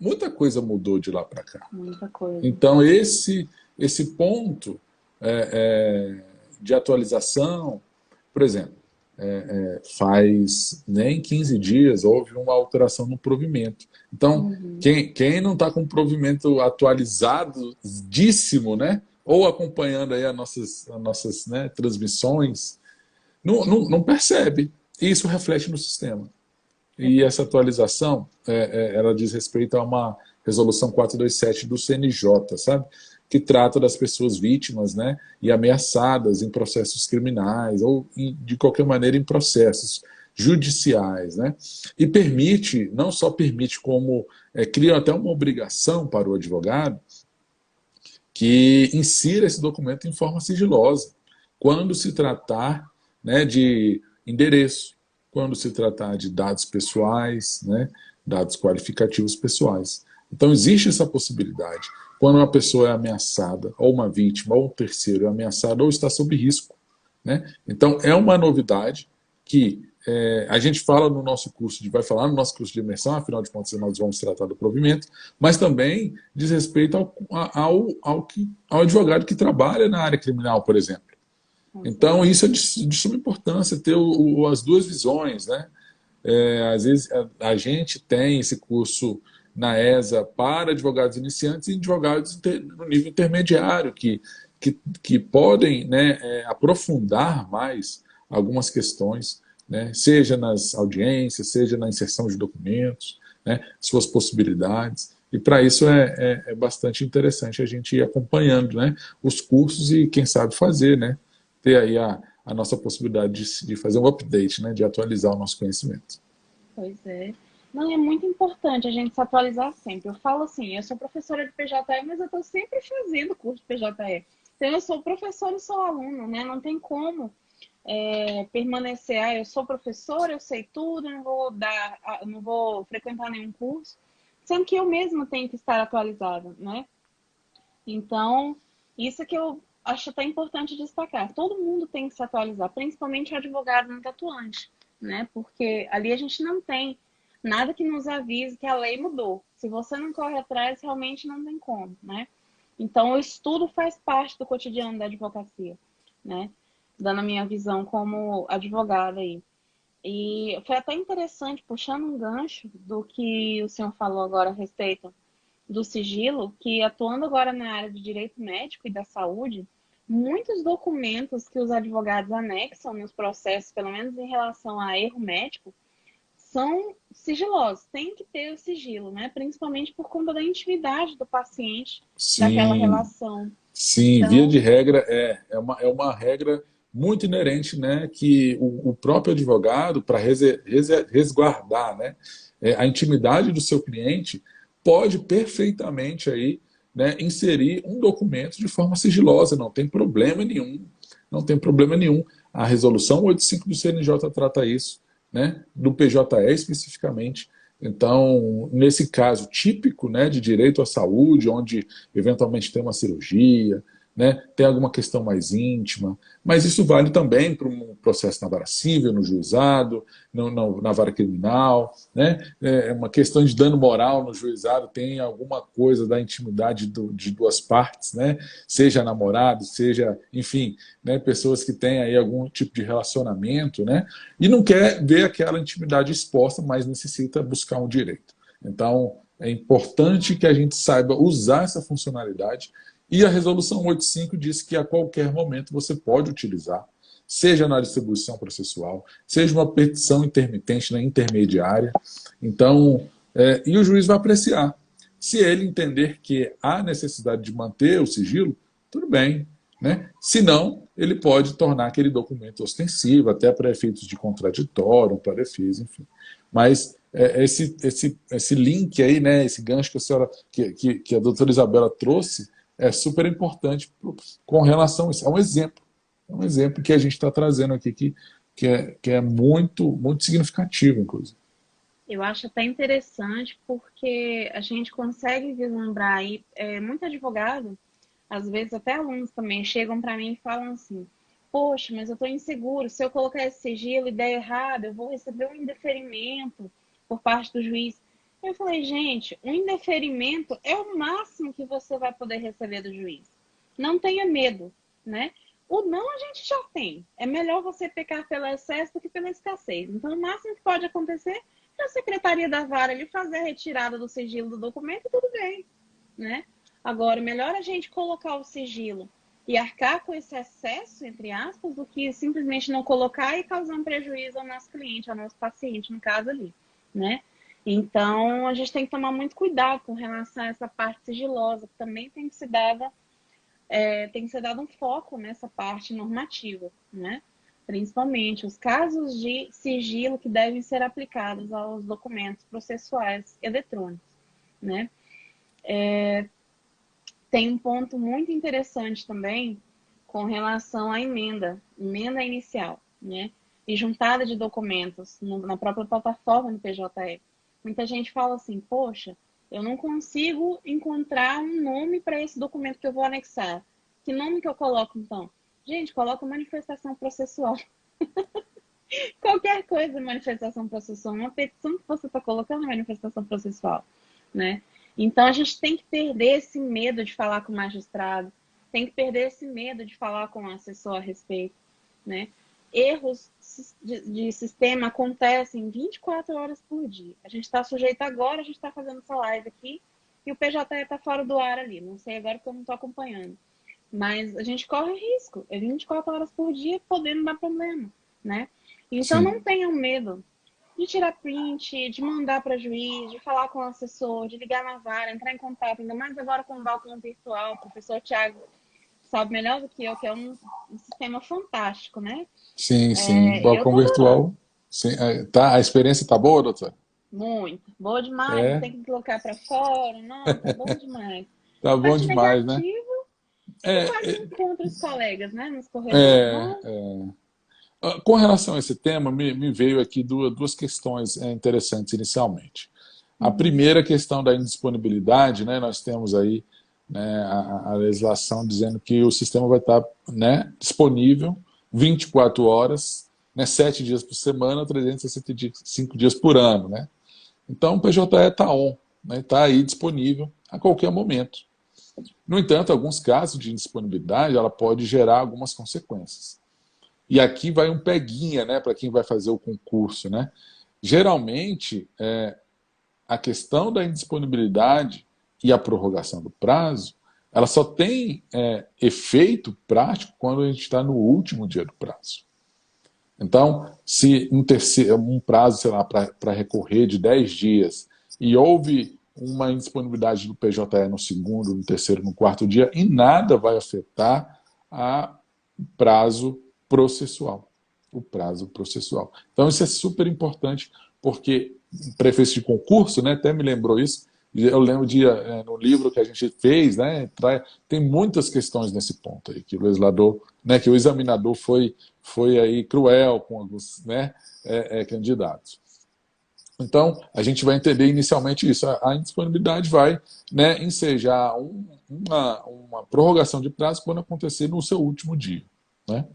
Muita coisa mudou de lá para cá. Muita coisa. Então, esse ponto de atualização, por exemplo, faz nem 15 dias houve uma alteração no provimento. Então, quem não está com o provimento atualizadíssimo, né, ou acompanhando aí as nossas né, transmissões, não percebe. E isso reflete no sistema. E essa atualização, ela diz respeito a uma resolução 427 do CNJ, sabe? Que trata das pessoas vítimas, né, e ameaçadas em processos criminais ou, de qualquer maneira, em processos judiciais, né? E permite, não só permite, como cria até uma obrigação para o advogado que insira esse documento em forma sigilosa, quando se tratar, né, de endereço, quando se tratar de dados pessoais, né, dados qualificativos pessoais. Então, existe essa possibilidade. Quando uma pessoa é ameaçada, ou uma vítima, ou um terceiro é ameaçado, ou está sob risco, né? Então, é uma novidade que a gente fala no nosso curso, vai falar no nosso curso de imersão, afinal de contas, nós vamos tratar do provimento, mas também diz respeito ao advogado que trabalha na área criminal, por exemplo. Então, isso é de suma importância, ter as duas visões, né? Às vezes a gente tem esse curso na ESA para advogados iniciantes e advogados no nível intermediário, que podem, né, aprofundar mais algumas questões, né, seja nas audiências, seja na inserção de documentos, né, suas possibilidades. E para isso é bastante interessante a gente ir acompanhando, né, os cursos e, quem sabe, fazer, né, ter aí a nossa possibilidade de fazer um update, né, de atualizar o nosso conhecimento. Pois é. Não, é muito importante a gente se atualizar sempre. Eu falo assim, eu sou professora de PJE, mas eu estou sempre fazendo curso de PJE. Então, eu sou professora e sou aluno, né? Não tem como permanecer, eu sou professora, eu sei tudo, não vou frequentar nenhum curso, sendo que eu mesma tenho que estar atualizada, né? Então, isso que eu acho até importante destacar. Todo mundo tem que se atualizar, principalmente o advogado muito atuante, né? Porque ali a gente não tem nada que nos avise que a lei mudou. Se você não corre atrás, realmente não tem como, né? Então, o estudo faz parte do cotidiano da advocacia, né? Dando a minha visão como advogada aí. E foi até interessante, puxando um gancho do que o senhor falou agora a respeito do sigilo, que atuando agora na área de direito médico e da saúde, muitos documentos que os advogados anexam nos processos, pelo menos em relação a erro médico, são sigilosos, tem que ter o sigilo, né? Principalmente por conta da intimidade do paciente, daquela Sim, relação. sim, via de Então, regra é uma regra muito inerente, né, que o próprio advogado, para resguardar, né, a intimidade do seu cliente, pode perfeitamente aí, né, inserir um documento de forma sigilosa, não tem problema nenhum, não tem problema nenhum. A resolução 85 do CNJ trata isso, né, do PJE especificamente. Então, nesse caso típico, né, de direito à saúde, onde eventualmente tem uma cirurgia, né, tem alguma questão mais íntima, mas isso vale também para um processo na vara civil, no juizado, na vara criminal, né, uma questão de dano moral no juizado, tem alguma coisa da intimidade de duas partes, né, seja namorado, seja, enfim, né, pessoas que têm aí algum tipo de relacionamento, né, e não quer ver aquela intimidade exposta, mas necessita buscar um direito. Então, é importante que a gente saiba usar essa funcionalidade, e a resolução 85 diz que a qualquer momento você pode utilizar, seja na distribuição processual, seja uma petição intermitente na intermediária. Então, e o juiz vai apreciar. Se ele entender que há necessidade de manter o sigilo, tudo bem, né? Se não, ele pode tornar aquele documento ostensivo, até para efeitos de contraditório, para defesa, enfim. Mas esse link aí, né, esse gancho que a senhora, que a doutora Isabela trouxe, é super importante com relação a isso. É um exemplo que a gente está trazendo aqui que é muito, muito significativo, inclusive. eu acho até interessante porque a gente consegue vislumbrar aí, muito advogado, às vezes até alunos também, chegam para mim e falam assim, poxa, mas eu estou inseguro, se eu colocar esse sigilo e der errado, eu vou receber um indeferimento por parte do juiz. Eu falei, gente, um indeferimento é o máximo que você vai poder receber do juiz. Não tenha medo, né? O não a gente já tem. É melhor você pecar pelo excesso do que pela escassez. Então, o máximo que pode acontecer é a secretaria da vara ele fazer a retirada do sigilo do documento e tudo bem, né? Agora, melhor a gente colocar o sigilo e arcar com esse excesso, entre aspas, do que simplesmente não colocar e causar um prejuízo ao nosso cliente, ao nosso paciente, no caso ali, né? Então, a gente tem que tomar muito cuidado com relação a essa parte sigilosa, que também tem que ser dado um foco nessa parte normativa, né? Principalmente os casos de sigilo que devem ser aplicados aos documentos processuais eletrônicos, né? Tem um ponto muito interessante também com relação à emenda inicial, né? E juntada de documentos na própria plataforma do PJE. Muita gente fala assim, poxa, eu não consigo encontrar um nome para esse documento que eu vou anexar. Que nome que eu coloco, então? Gente, coloca manifestação processual. Qualquer coisa, manifestação processual. Uma petição que você está colocando é manifestação processual, né? Então, a gente tem que perder esse medo de falar com o magistrado, tem que perder esse medo de falar com o assessor a respeito, né? erros de sistema acontecem 24 horas por dia. A gente está sujeito agora, a gente está fazendo essa live aqui, e o PJE está fora do ar ali. Não sei agora porque eu não estou acompanhando. Mas a gente corre risco. É 24 horas por dia podendo dar problema, né? Então Sim. não tenham medo de tirar print, de mandar para juiz, de falar com o assessor, de ligar na vara, entrar em contato, ainda mais agora com o balcão virtual. O professor Tiago sabe melhor do que eu, que é um sistema fantástico, né? Sim, sim. E eu Balcão tô adorando. virtual. Sim. Tá, a experiência tá boa, doutor? Muito. Boa demais, não É, tem que deslocar para fora. Nossa, bom demais. tá bom Parte demais, né? negativa, eu quase É, não encontro os colegas, né, nos corredores. é, Nossa. com relação a esse tema, me veio aqui duas questões interessantes inicialmente. A Uhum. primeira questão da indisponibilidade, né, nós temos aí, né, a legislação dizendo que o sistema vai estar, né, disponível 24 horas, né, 7 dias por semana, 365 dias por ano. Né? Então o PJE está on, né, está aí disponível a qualquer momento. No entanto, alguns casos de indisponibilidade ela pode gerar algumas consequências. E aqui vai um peguinha, né, para quem vai fazer o concurso. Né? Geralmente, a questão da indisponibilidade e a prorrogação do prazo, ela só tem efeito prático quando a gente está no último dia do prazo. Então, se um prazo, sei lá, para recorrer de 10 dias e houve uma indisponibilidade do PJE no segundo, no terceiro, no quarto dia, em nada vai afetar o prazo processual. O prazo processual. Então, isso é super importante, porque prefeito de concurso, né, até me lembrou isso, eu lembro no livro que a gente fez, né, tem muitas questões nesse ponto aí, que o legislador, né, que o examinador foi aí cruel com alguns, né, candidatos. Então, a gente vai entender inicialmente isso. A indisponibilidade vai, né, ensejar uma prorrogação de prazo quando acontecer no seu último dia. Né?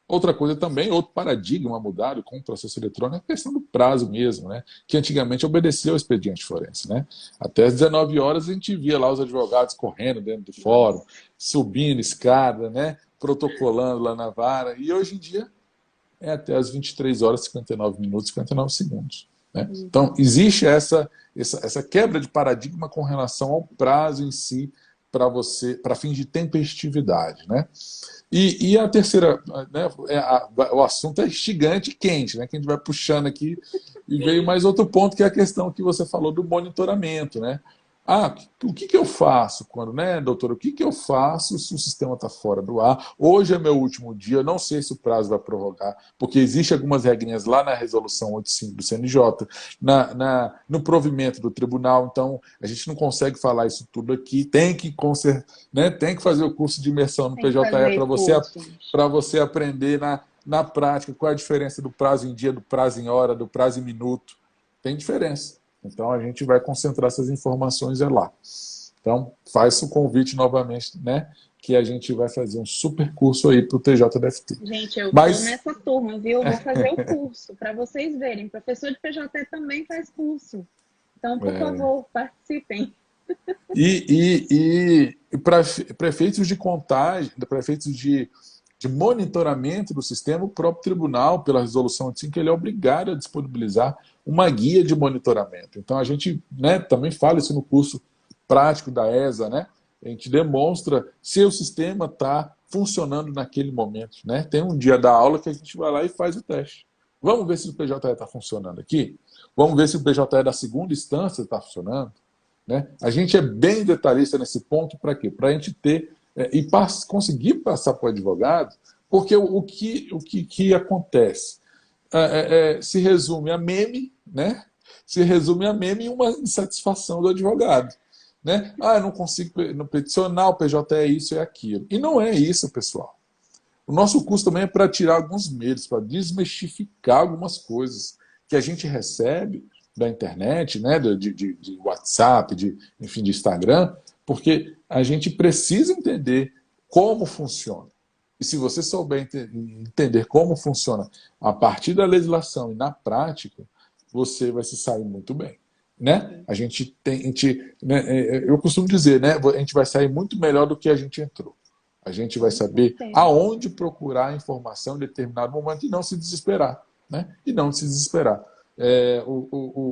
Outra coisa também, outro paradigma mudado com o processo eletrônico é a questão do prazo mesmo, né? Que antigamente obedecia ao expediente forense. Né? Até às 19 horas a gente via lá os advogados correndo dentro do fórum, subindo escada, né? Protocolando lá na vara, e hoje em dia é até às 23 horas, 59 minutos e 59 segundos. Né? Então, existe essa quebra de paradigma com relação ao prazo em si para fins de tempestividade. Né? E a terceira, né, o assunto é instigante e quente, né, que a gente vai puxando aqui, e veio mais outro ponto, que é a questão que você falou do monitoramento. Né? O que eu faço quando, né, doutora, o que eu faço se o sistema está fora do ar? Hoje é meu último dia, eu não sei se o prazo vai prorrogar, porque existem algumas regrinhas lá na resolução 85 do CNJ, no provimento do tribunal, então a gente não consegue falar isso tudo aqui, tem que fazer o curso de imersão no Tem que PJE fazer curso. para você aprender na prática qual é a diferença do prazo em dia, do prazo em hora, do prazo em minuto. Tem diferença. Então, a gente vai concentrar essas informações lá. Então, faz o convite novamente, né? Que a gente vai fazer um super curso aí para o TJDFT. Gente, eu estou nessa turma, viu? Eu vou fazer o curso, para vocês verem. Professor de PJT também faz curso. Então, por favor, participem. E para prefeitos de contagem, prefeitos de monitoramento do sistema, o próprio tribunal, pela resolução 85, ele é obrigado a disponibilizar uma guia de monitoramento. Então, a gente, né, também fala isso no curso prático da ESA, né? A gente demonstra se o sistema está funcionando naquele momento. Né? Tem um dia da aula que a gente vai lá e faz o teste. Vamos ver se o PJE está funcionando aqui? Vamos ver se o PJE da segunda instância está funcionando? Né? A gente é bem detalhista nesse ponto para quê? Para a gente ter e conseguir passar para o advogado, porque o que acontece? Se resume a meme, né? Se resume a meme e uma insatisfação do advogado. Né? Eu não consigo peticionar, o PJ é isso e aquilo. E não é isso, pessoal. O nosso curso também é para tirar alguns medos, para desmistificar algumas coisas que a gente recebe da internet, né? de WhatsApp, enfim, de Instagram, porque a gente precisa entender como funciona. E se você souber entender como funciona a partir da legislação e na prática, você vai se sair muito bem. Né? Eu costumo dizer, né? A gente vai sair muito melhor do que a gente entrou. A gente vai saber aonde procurar informação em determinado momento e não se desesperar, né? E não se desesperar.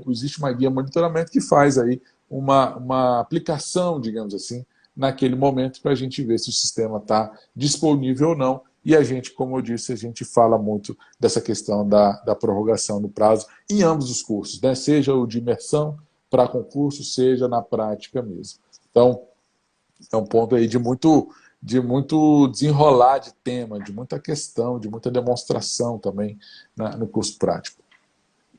Existe uma guia monitoramento que faz aí uma aplicação, digamos assim, naquele momento para a gente ver se o sistema está disponível ou não. E a gente, como eu disse, a gente fala muito dessa questão da prorrogação do prazo em ambos os cursos, né? Seja o de imersão para concurso, seja na prática mesmo. Então, é um ponto aí de muito desenrolar de tema, de muita questão, de muita demonstração também no curso prático.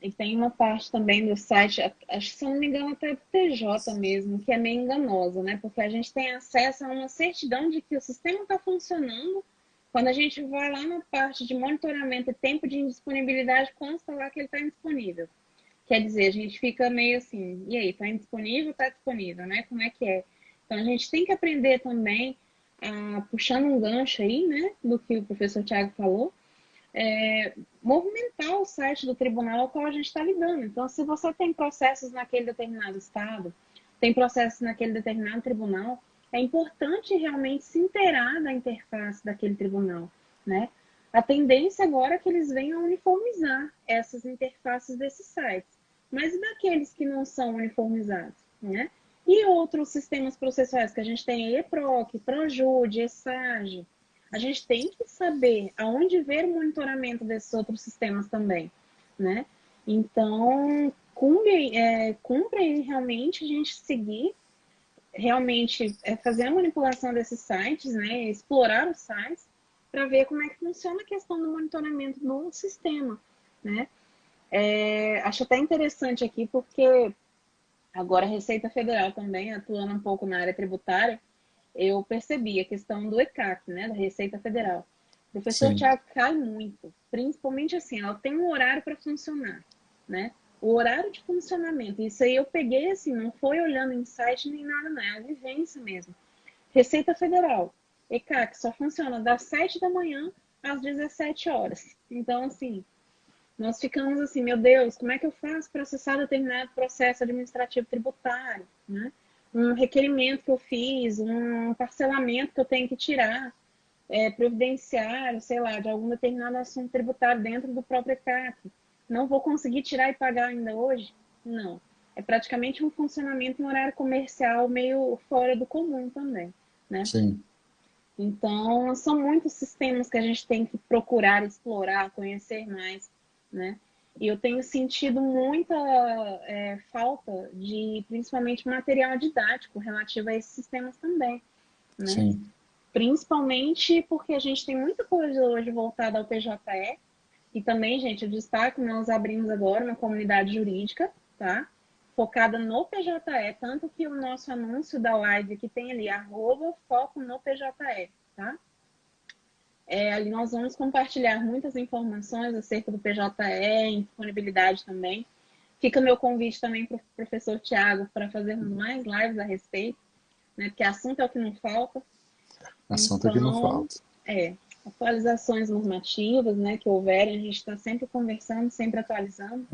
E tem uma parte também do site, acho que se não me engano até do TJ mesmo, que é meio enganosa, né? Porque a gente tem acesso a uma certidão de que o sistema está funcionando. Quando a gente vai lá na parte de monitoramento e tempo de indisponibilidade, consta lá que ele está indisponível. Quer dizer, a gente fica meio assim, e aí, está indisponível ou está disponível, né? Como é que é? Então, a gente tem que aprender também, puxando um gancho aí, né, do que o professor Tiago falou, movimentar o site do tribunal ao qual a gente está lidando. Então, se você tem processos naquele determinado estado, tem processos naquele determinado tribunal, é importante realmente se inteirar da interface daquele tribunal, né? A tendência agora é que eles venham uniformizar essas interfaces desses sites. Mas e daqueles que não são uniformizados, né? E outros sistemas processuais que a gente tem aí, EPROC, PROJUDE, ESAGE. A gente tem que saber aonde ver o monitoramento desses outros sistemas também, né? Então, cumpre realmente a gente seguir, realmente fazer a manipulação desses sites, né? Explorar os sites para ver como é que funciona a questão do monitoramento do sistema, né? Acho até interessante aqui porque agora a Receita Federal também, atuando um pouco na área tributária, eu percebi a questão do ECAC, né, da Receita Federal. O professor Tiago cai muito, principalmente assim, ela tem um horário para funcionar, né? O horário de funcionamento, isso aí eu peguei assim, não foi olhando em site nem nada, não, é a vivência mesmo. Receita Federal, ECAC, só funciona das 7 da manhã às 17 horas. Então, assim, nós ficamos assim, meu Deus, como é que eu faço para acessar determinado processo administrativo tributário, né? Um requerimento que eu fiz, um parcelamento que eu tenho que tirar, providenciário, sei lá, de algum determinado assunto tributário dentro do próprio ECAC. Não vou conseguir tirar e pagar ainda hoje? Não. É praticamente um funcionamento em horário comercial meio fora do comum também, né? Sim. Então, são muitos sistemas que a gente tem que procurar explorar, conhecer mais, né? E eu tenho sentido muita falta de, principalmente, material didático relativo a esses sistemas também, né? Sim. Principalmente porque a gente tem muita coisa hoje voltada ao PJE. E também, gente, eu destaco, nós abrimos agora uma comunidade jurídica, tá? Focada no PJE, tanto que o nosso anúncio da live que tem ali, @foco no PJE, tá? Ali nós vamos compartilhar muitas informações acerca do PJE, em disponibilidade também. Fica meu convite também para o professor Tiago para fazermos mais lives a respeito, né? Porque assunto é o que não falta. Assunto que não falta. Atualizações normativas, né, que houverem, a gente está sempre conversando, sempre atualizando.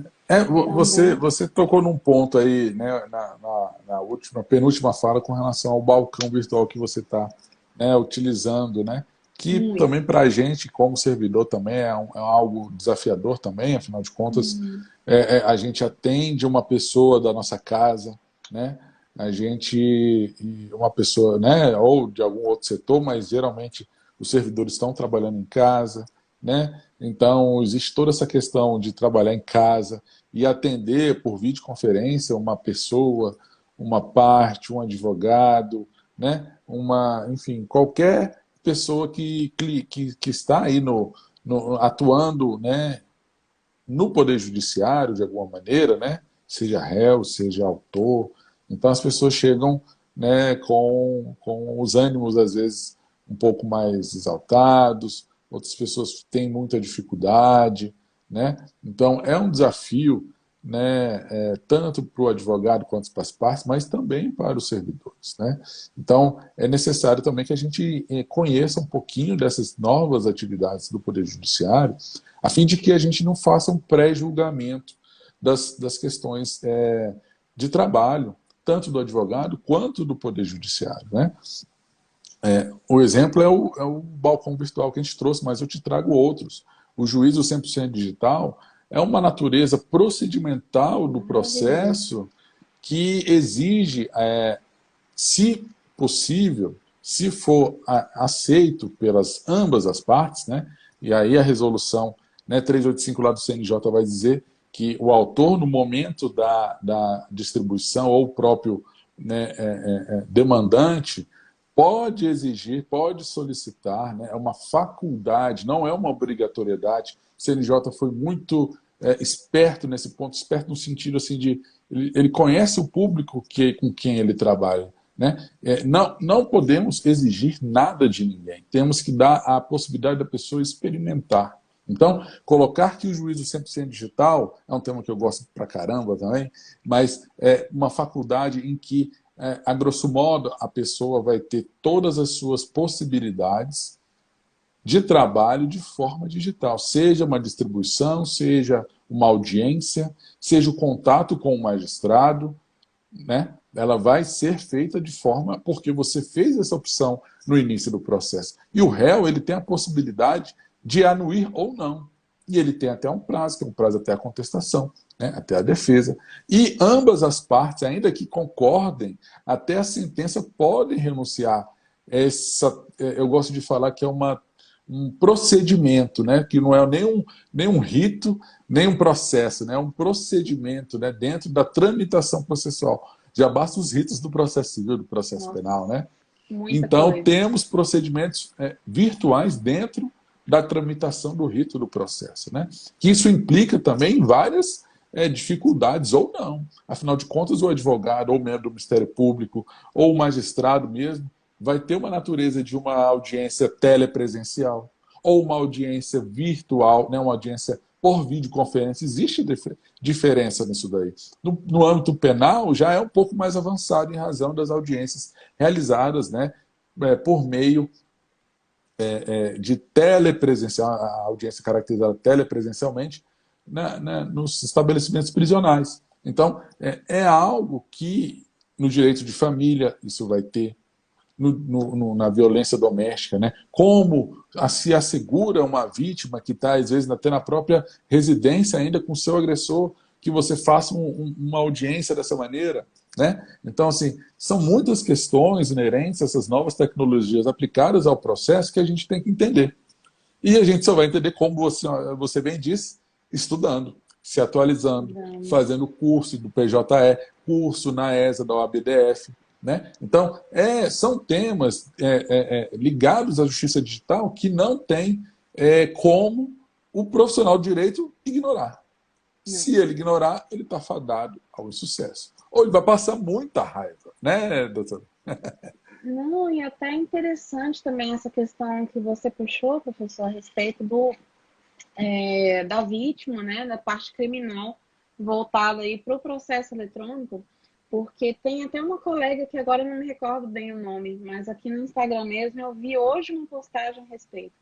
Você tocou num ponto aí, né, na penúltima fala com relação ao balcão virtual que você está, né, utilizando, né, que também para a gente, como servidor, também é algo desafiador também, afinal de contas, a gente atende uma pessoa da nossa casa, né, uma pessoa, né, ou de algum outro setor, mas geralmente os servidores estão trabalhando em casa, né? Então, existe toda essa questão de trabalhar em casa e atender por videoconferência uma pessoa, uma parte, um advogado, né? Enfim, qualquer pessoa que está aí atuando, né, no Poder Judiciário, de alguma maneira, né? Seja réu, seja autor. Então, as pessoas chegam, né, com os ânimos, às vezes, um pouco mais exaltados, outras pessoas têm muita dificuldade, né? Então, é um desafio, né, tanto para o advogado quanto para as partes, mas também para os servidores, né? Então, é necessário também que a gente conheça um pouquinho dessas novas atividades do Poder Judiciário, a fim de que a gente não faça um pré-julgamento das questões de trabalho, tanto do advogado quanto do Poder Judiciário, né? O exemplo é o balcão virtual que a gente trouxe, mas eu te trago outros. O juízo 100% digital é uma natureza procedimental do Maravilhoso. processo que exige, se possível, se for aceito pelas ambas as partes, né? E aí a resolução, né, 385 lá do CNJ vai dizer que o autor, no momento da distribuição, ou o próprio, né, demandante, pode exigir, pode solicitar, né, é uma faculdade, não é uma obrigatoriedade. O CNJ foi muito esperto nesse ponto, esperto no sentido assim de ele conhece o público com quem ele trabalha. Né? Não podemos exigir nada de ninguém. Temos que dar a possibilidade da pessoa experimentar. Então, colocar que o juízo 100% digital é um tema que eu gosto pra caramba também, mas é uma faculdade em que, a grosso modo, a pessoa vai ter todas as suas possibilidades de trabalho de forma digital, seja uma distribuição, seja uma audiência, seja o contato com o magistrado, né? Ela vai ser feita de forma porque você fez essa opção no início do processo. E o réu, ele tem a possibilidade de anuir ou não. E ele tem até um prazo, que é um prazo até a contestação, né? Até a defesa. E ambas as partes, ainda que concordem, até a sentença podem renunciar. Eu gosto de falar que é um procedimento, né? Que não é nem um rito, nem um processo, né? É um procedimento, né? Dentro da tramitação processual. Já basta os ritos do processo civil, do processo Nossa, penal, né? muita Então, coisa. temos procedimentos virtuais dentro da tramitação do rito do processo, né? Que isso implica também várias dificuldades ou não. Afinal de contas, o advogado, ou o membro do Ministério Público, ou o magistrado mesmo, vai ter uma natureza de uma audiência telepresencial, ou uma audiência virtual, né? Uma audiência por videoconferência. Existe diferença nisso daí. No âmbito penal, já é um pouco mais avançado em razão das audiências realizadas, né, por meio de telepresencial, a audiência caracterizada telepresencialmente, nos estabelecimentos prisionais. Então, é algo que, no direito de família, isso vai ter, na violência doméstica, né? Como se assegura uma vítima que está, às vezes, até na própria residência ainda com o seu agressor, que você faça uma audiência dessa maneira, né? Então, assim, são muitas questões inerentes a essas novas tecnologias aplicadas ao processo que a gente tem que entender. E a gente só vai entender, como você bem disse, estudando, se atualizando, fazendo curso do PJE, curso na ESA, da OABDF, né? Então, são temas ligados à justiça digital que não tem como o profissional de direito ignorar. Não. Se ele ignorar, ele está fadado ao insucesso. Ou ele vai passar muita raiva, né, doutora? Não, e até interessante também essa questão que você puxou, professor, a respeito da vítima, né, da parte criminal, voltada aí para o processo eletrônico, porque tem até uma colega que agora eu não me recordo bem o nome, mas aqui no Instagram mesmo eu vi hoje uma postagem a respeito.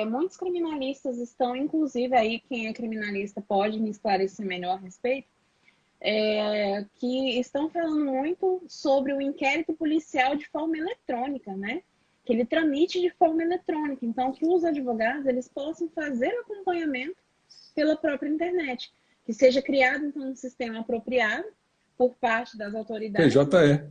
Muitos criminalistas estão, inclusive aí quem é criminalista pode me esclarecer melhor a respeito, que estão falando muito sobre o inquérito policial de forma eletrônica, né? Que ele tramite de forma eletrônica. Então, que os advogados eles possam fazer acompanhamento pela própria internet. Que seja criado, então, um sistema apropriado por parte das autoridades. PJE.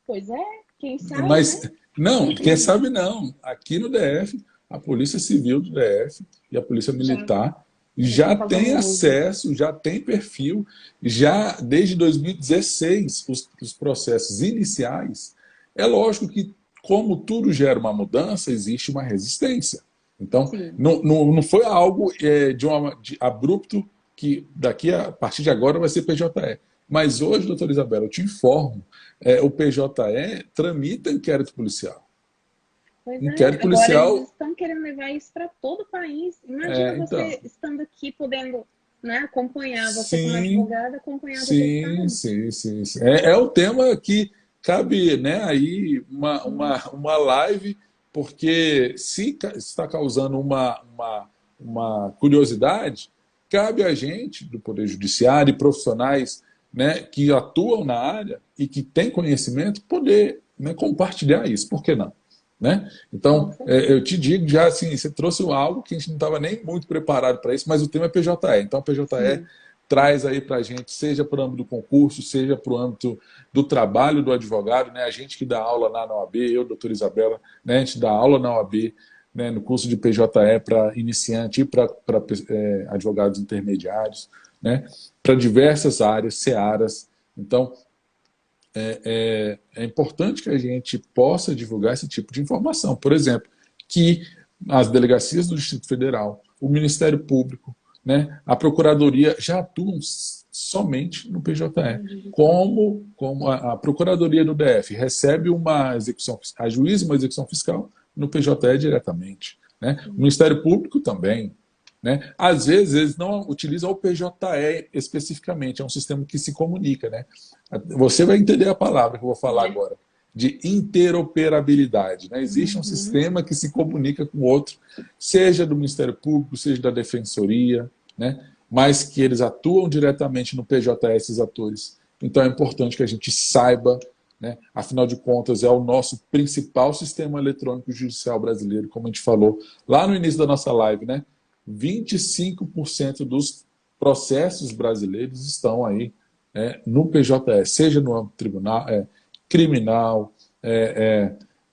Pois é, quem sabe, Mas, né? não, quem sabe não. Aqui no DF, a Polícia Civil do DF e a Polícia Militar já tem acesso, já tem perfil, já desde 2016, os processos iniciais. É lógico que, como tudo gera uma mudança, existe uma resistência. Então, não foi algo de abrupto que a partir de agora vai ser PJE. Mas hoje, doutora Isabela, eu te informo, o PJE tramita inquérito policial. Pois Inquérito agora policial. eles estão querendo levar isso para todo o país. Imagina você estando aqui podendo, né, acompanhar, você como advogada, acompanhar os resultados. Sim. É um tema que cabe, né, aí uma live, porque se está causando uma curiosidade, cabe a gente do Poder Judiciário e profissionais, né, que atuam na área e que têm conhecimento, poder, né, compartilhar isso. Por que não? né? Então, eu te digo já assim, você trouxe algo que a gente não estava nem muito preparado para isso, mas o tema é PJE. Então, a PJE Sim. traz aí para a gente, seja para o âmbito do concurso, seja para o âmbito do trabalho do advogado, né? A gente que dá aula lá na OAB, eu, doutora Isabela, né? A gente dá aula na OAB, né? No curso de PJE para iniciante e para advogados intermediários, né? Para diversas áreas, searas. Então, é importante que a gente possa divulgar esse tipo de informação. Por exemplo, que as delegacias do Distrito Federal, o Ministério Público, né, a Procuradoria já atuam somente no PJE. Como a Procuradoria do DF recebe uma execução, ajuiza uma execução fiscal no PJE diretamente. Né? O Ministério Público também. Né? Às vezes, eles não utilizam o PJE especificamente, é um sistema que se comunica. Né? Você vai entender a palavra que eu vou falar agora, de interoperabilidade. Né? Existe um sistema que se comunica com o outro, seja do Ministério Público, seja da Defensoria, né? Mas que eles atuam diretamente no PJE, esses atores. Então é importante que a gente saiba, né? Afinal de contas, é o nosso principal sistema eletrônico judicial brasileiro, como a gente falou lá no início da nossa live, né? 25% dos processos brasileiros estão aí no PJE, seja no âmbito tribunal, criminal,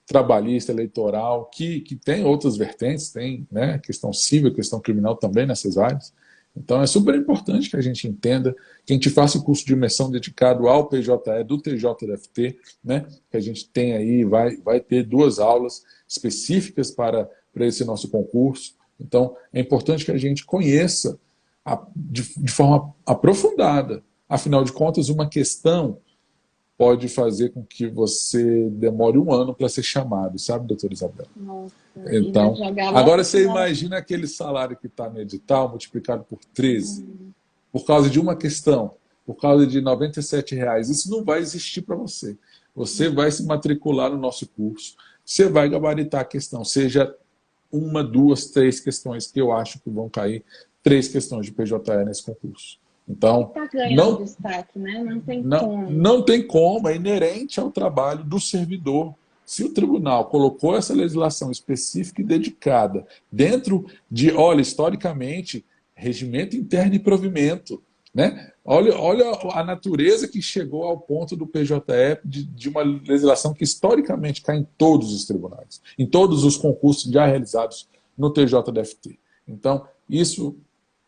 trabalhista, eleitoral, que tem outras vertentes, tem, né, questão civil, questão criminal também nessas áreas. Então é super importante que a gente entenda, que a gente faça o curso de imersão dedicado ao PJE do TJDFT, né, que a gente tem aí, vai ter 2 aulas específicas para esse nosso concurso. Então, é importante que a gente conheça de forma aprofundada. Afinal de contas, uma questão pode fazer com que você demore 1 ano para ser chamado, sabe, doutora Isabel? Nossa, então, agora você imagina aquele salário que está no edital multiplicado por 13, por causa de uma questão, por causa de R$ 97. Isso não vai existir para você. Você vai se matricular no nosso curso, você vai gabaritar a questão, seja 1, 2, 3 questões, que eu acho que vão cair 3 questões de PJE nesse concurso. Então, tá ganhando destaque, né? Não tem como, é inerente ao trabalho do servidor. Se o tribunal colocou essa legislação específica e dedicada dentro de, olha, historicamente, regimento interno e provimento, né? Olha a natureza que chegou ao ponto do PJE de uma legislação que historicamente cai em todos os tribunais, em todos os concursos já realizados no TJDFT. Então, isso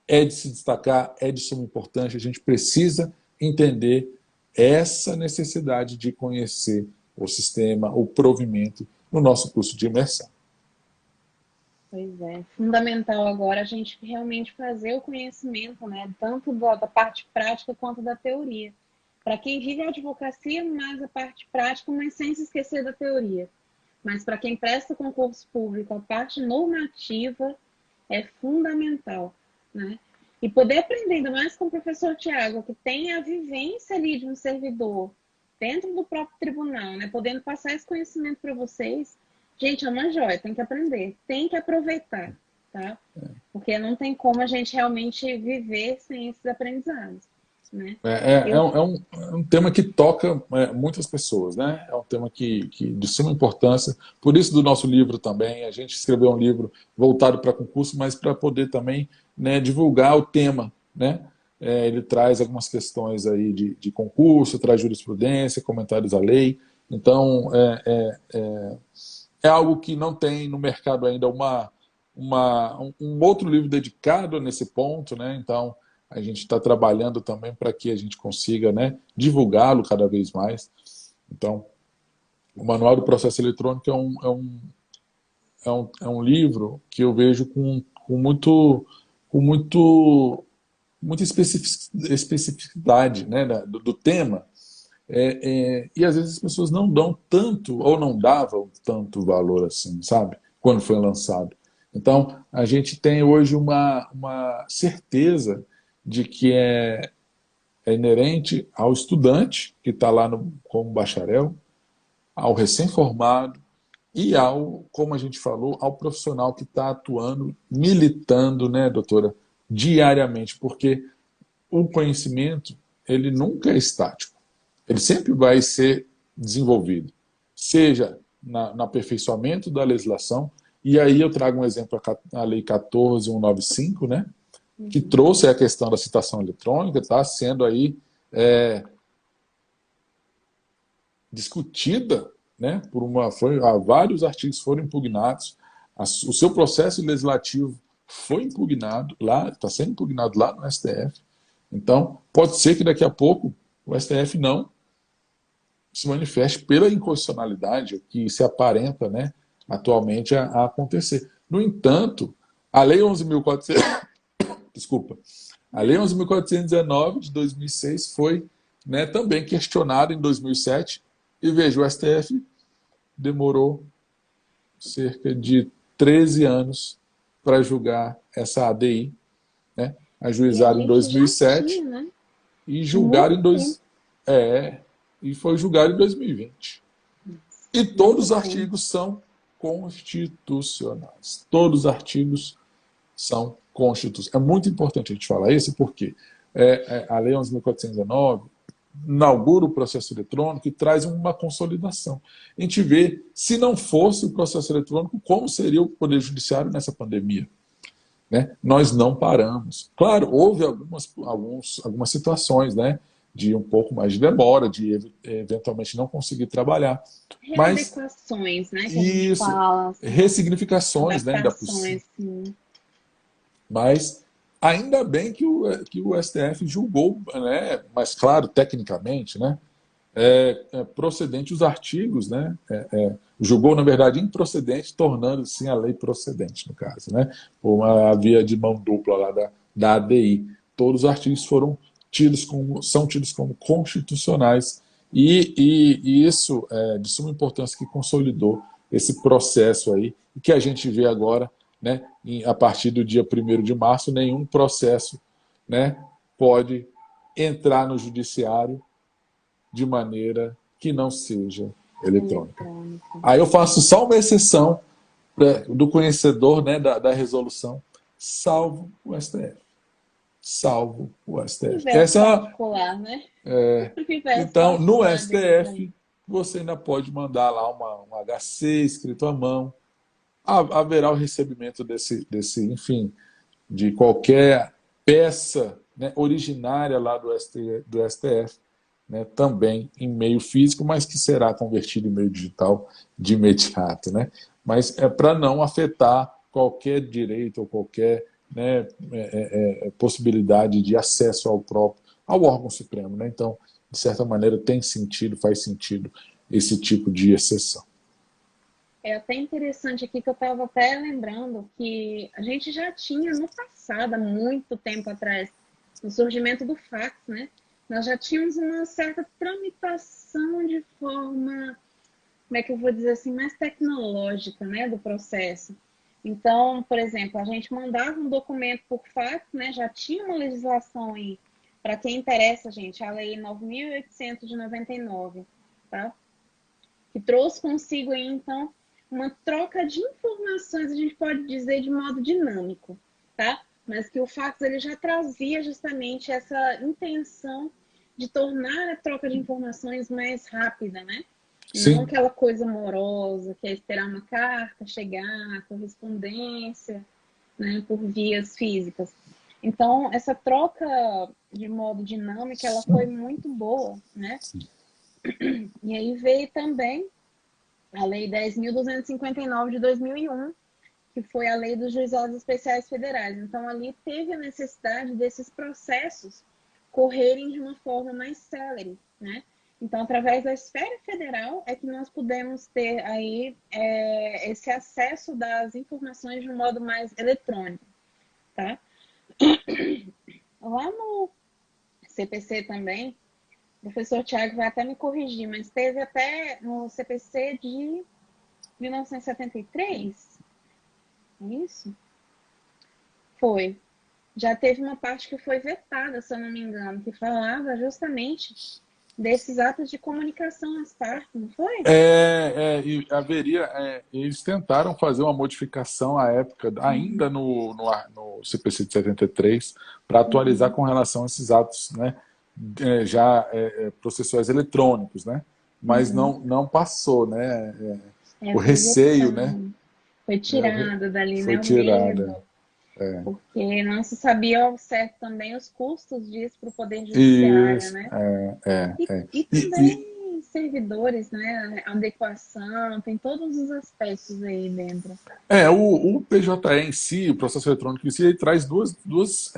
é de se destacar, é de suma importância, a gente precisa entender essa necessidade de conhecer o sistema, o provimento no nosso curso de imersão. Pois é, fundamental agora a gente realmente fazer o conhecimento, né, tanto da parte prática quanto da teoria. Para quem vive a advocacia, mais a parte prática, mas sem se esquecer da teoria. Mas para quem presta concurso público, a parte normativa é fundamental, né? E poder aprender, ainda mais com o professor Tiago, que tem a vivência ali de um servidor dentro do próprio tribunal, né, podendo passar esse conhecimento para vocês. Gente, é uma joia, tem que aprender, tem que aproveitar, tá? Porque não tem como a gente realmente viver sem esses aprendizados, né? É um tema que toca muitas pessoas, né? É um tema que de suma importância. Por isso do nosso livro também, a gente escreveu um livro voltado para concurso, mas para poder também, né, divulgar o tema, né? Ele traz algumas questões aí de concurso, traz jurisprudência, comentários à lei. Então, é algo que não tem no mercado ainda um outro livro dedicado nesse ponto, né? Então, a gente está trabalhando também para que a gente consiga, né, divulgá-lo cada vez mais. Então, o Manual do Processo Eletrônico é um livro que eu vejo com muita especificidade, né, do tema. E às vezes as pessoas não dão tanto, ou não davam tanto valor assim, sabe? Quando foi lançado. Então, a gente tem hoje uma certeza de que é inerente ao estudante, que está lá como bacharel, ao recém-formado e como a gente falou, ao profissional que está atuando, militando, né, doutora, diariamente, porque o conhecimento, ele nunca é estático. Ele sempre vai ser desenvolvido, seja no aperfeiçoamento da legislação. E aí eu trago um exemplo, a Lei 14.195, né, que trouxe a questão da citação eletrônica, está sendo aí discutida, né, vários artigos foram impugnados, o seu processo legislativo foi impugnado lá, está sendo impugnado lá no STF. Então, pode ser que daqui a pouco o STF não se manifeste pela inconstitucionalidade que se aparenta, né, atualmente a acontecer. No entanto, a Lei 11.400, desculpa, a Lei 11.419 de 2006 foi, né, também questionada em 2007 e veja, o STF demorou cerca de 13 anos para julgar essa ADI, né, ajuizada em 2007 tinha, né? e julgado e foi julgado em 2020. E todos os artigos são constitucionais. Todos os artigos são constitucionais. É muito importante a gente falar isso, porque a Lei 11.419 inaugura o processo eletrônico e traz uma consolidação. A gente vê, se não fosse o processo eletrônico, como seria o Poder Judiciário nessa pandemia. Né? Nós não paramos. Claro, houve algumas situações, né, de um pouco mais de demora, de eventualmente não conseguir trabalhar. Readequações, né, que a gente fala. Assim, ressignificações, né, ainda possível. Mas ainda bem que o STF julgou, né, mas claro, tecnicamente, né, procedente os artigos, né, julgou, na verdade, improcedente, tornando-se a lei procedente, no caso, né, por uma via de mão dupla lá da ADI. Todos os artigos são tidos como constitucionais e isso é de suma importância que consolidou esse processo aí, e que a gente vê agora, né, a partir do dia 1º de março, nenhum processo, né, pode entrar no judiciário de maneira que não seja eletrônica. Aí eu faço só uma exceção do conhecedor, né, da resolução, salvo o STF. Salvo o STF. Particular, né? Então, no STF, você ainda pode mandar lá um HC escrito à mão. Haverá o recebimento desse enfim, de qualquer peça, né, originária lá do STF, né, também em meio físico, mas que será convertido em meio digital de imediato. Né? Mas é para não afetar qualquer direito ou qualquer, né, possibilidade de acesso ao órgão supremo. Né? Então, de certa maneira, faz sentido esse tipo de exceção. É até interessante aqui que eu estava até lembrando que a gente já tinha no passado, há muito tempo atrás, no surgimento do fax, né? Nós já tínhamos uma certa tramitação de forma, como é que eu vou dizer assim, mais tecnológica, né, do processo. Então, por exemplo, a gente mandava um documento por fax, né, já tinha uma legislação aí, para quem interessa, gente, a Lei 9.899, tá? Que trouxe consigo aí, então, uma troca de informações, a gente pode dizer, de modo dinâmico, tá? Mas que o fax ele já trazia justamente essa intenção de tornar a troca de informações mais rápida, né? Sim. Não aquela coisa morosa, que é esperar uma carta chegar, correspondência, né, por vias físicas. Então, essa troca de modo dinâmico, ela foi muito boa, né? E aí veio também a Lei 10.259 de 2001, que foi a Lei dos Juizados Especiais Federais. Então, ali teve a necessidade desses processos correrem de uma forma mais célere, né? Então, através da esfera federal é que nós pudemos ter aí esse acesso das informações de um modo mais eletrônico, tá? Lá no CPC também, o professor Tiago vai até me corrigir, mas teve até no CPC de 1973, é isso? Foi. Já teve uma parte que foi vetada, se eu não me engano, que falava justamente desses atos de comunicação às partes, não foi? Eles tentaram fazer uma modificação à época, ainda no CPC de 73, para atualizar com relação a esses atos, né, processuais eletrônicos, né? Mas não passou, né? o receio, né? Foi tirado dali, Foi né? O tirada. medo. Porque não se sabia ao certo também os custos disso para o Poder Judiciário, Isso, né? é. E também servidores, né? Adequação, tem todos os aspectos aí dentro. O PJE em si, o processo eletrônico em si, ele traz duas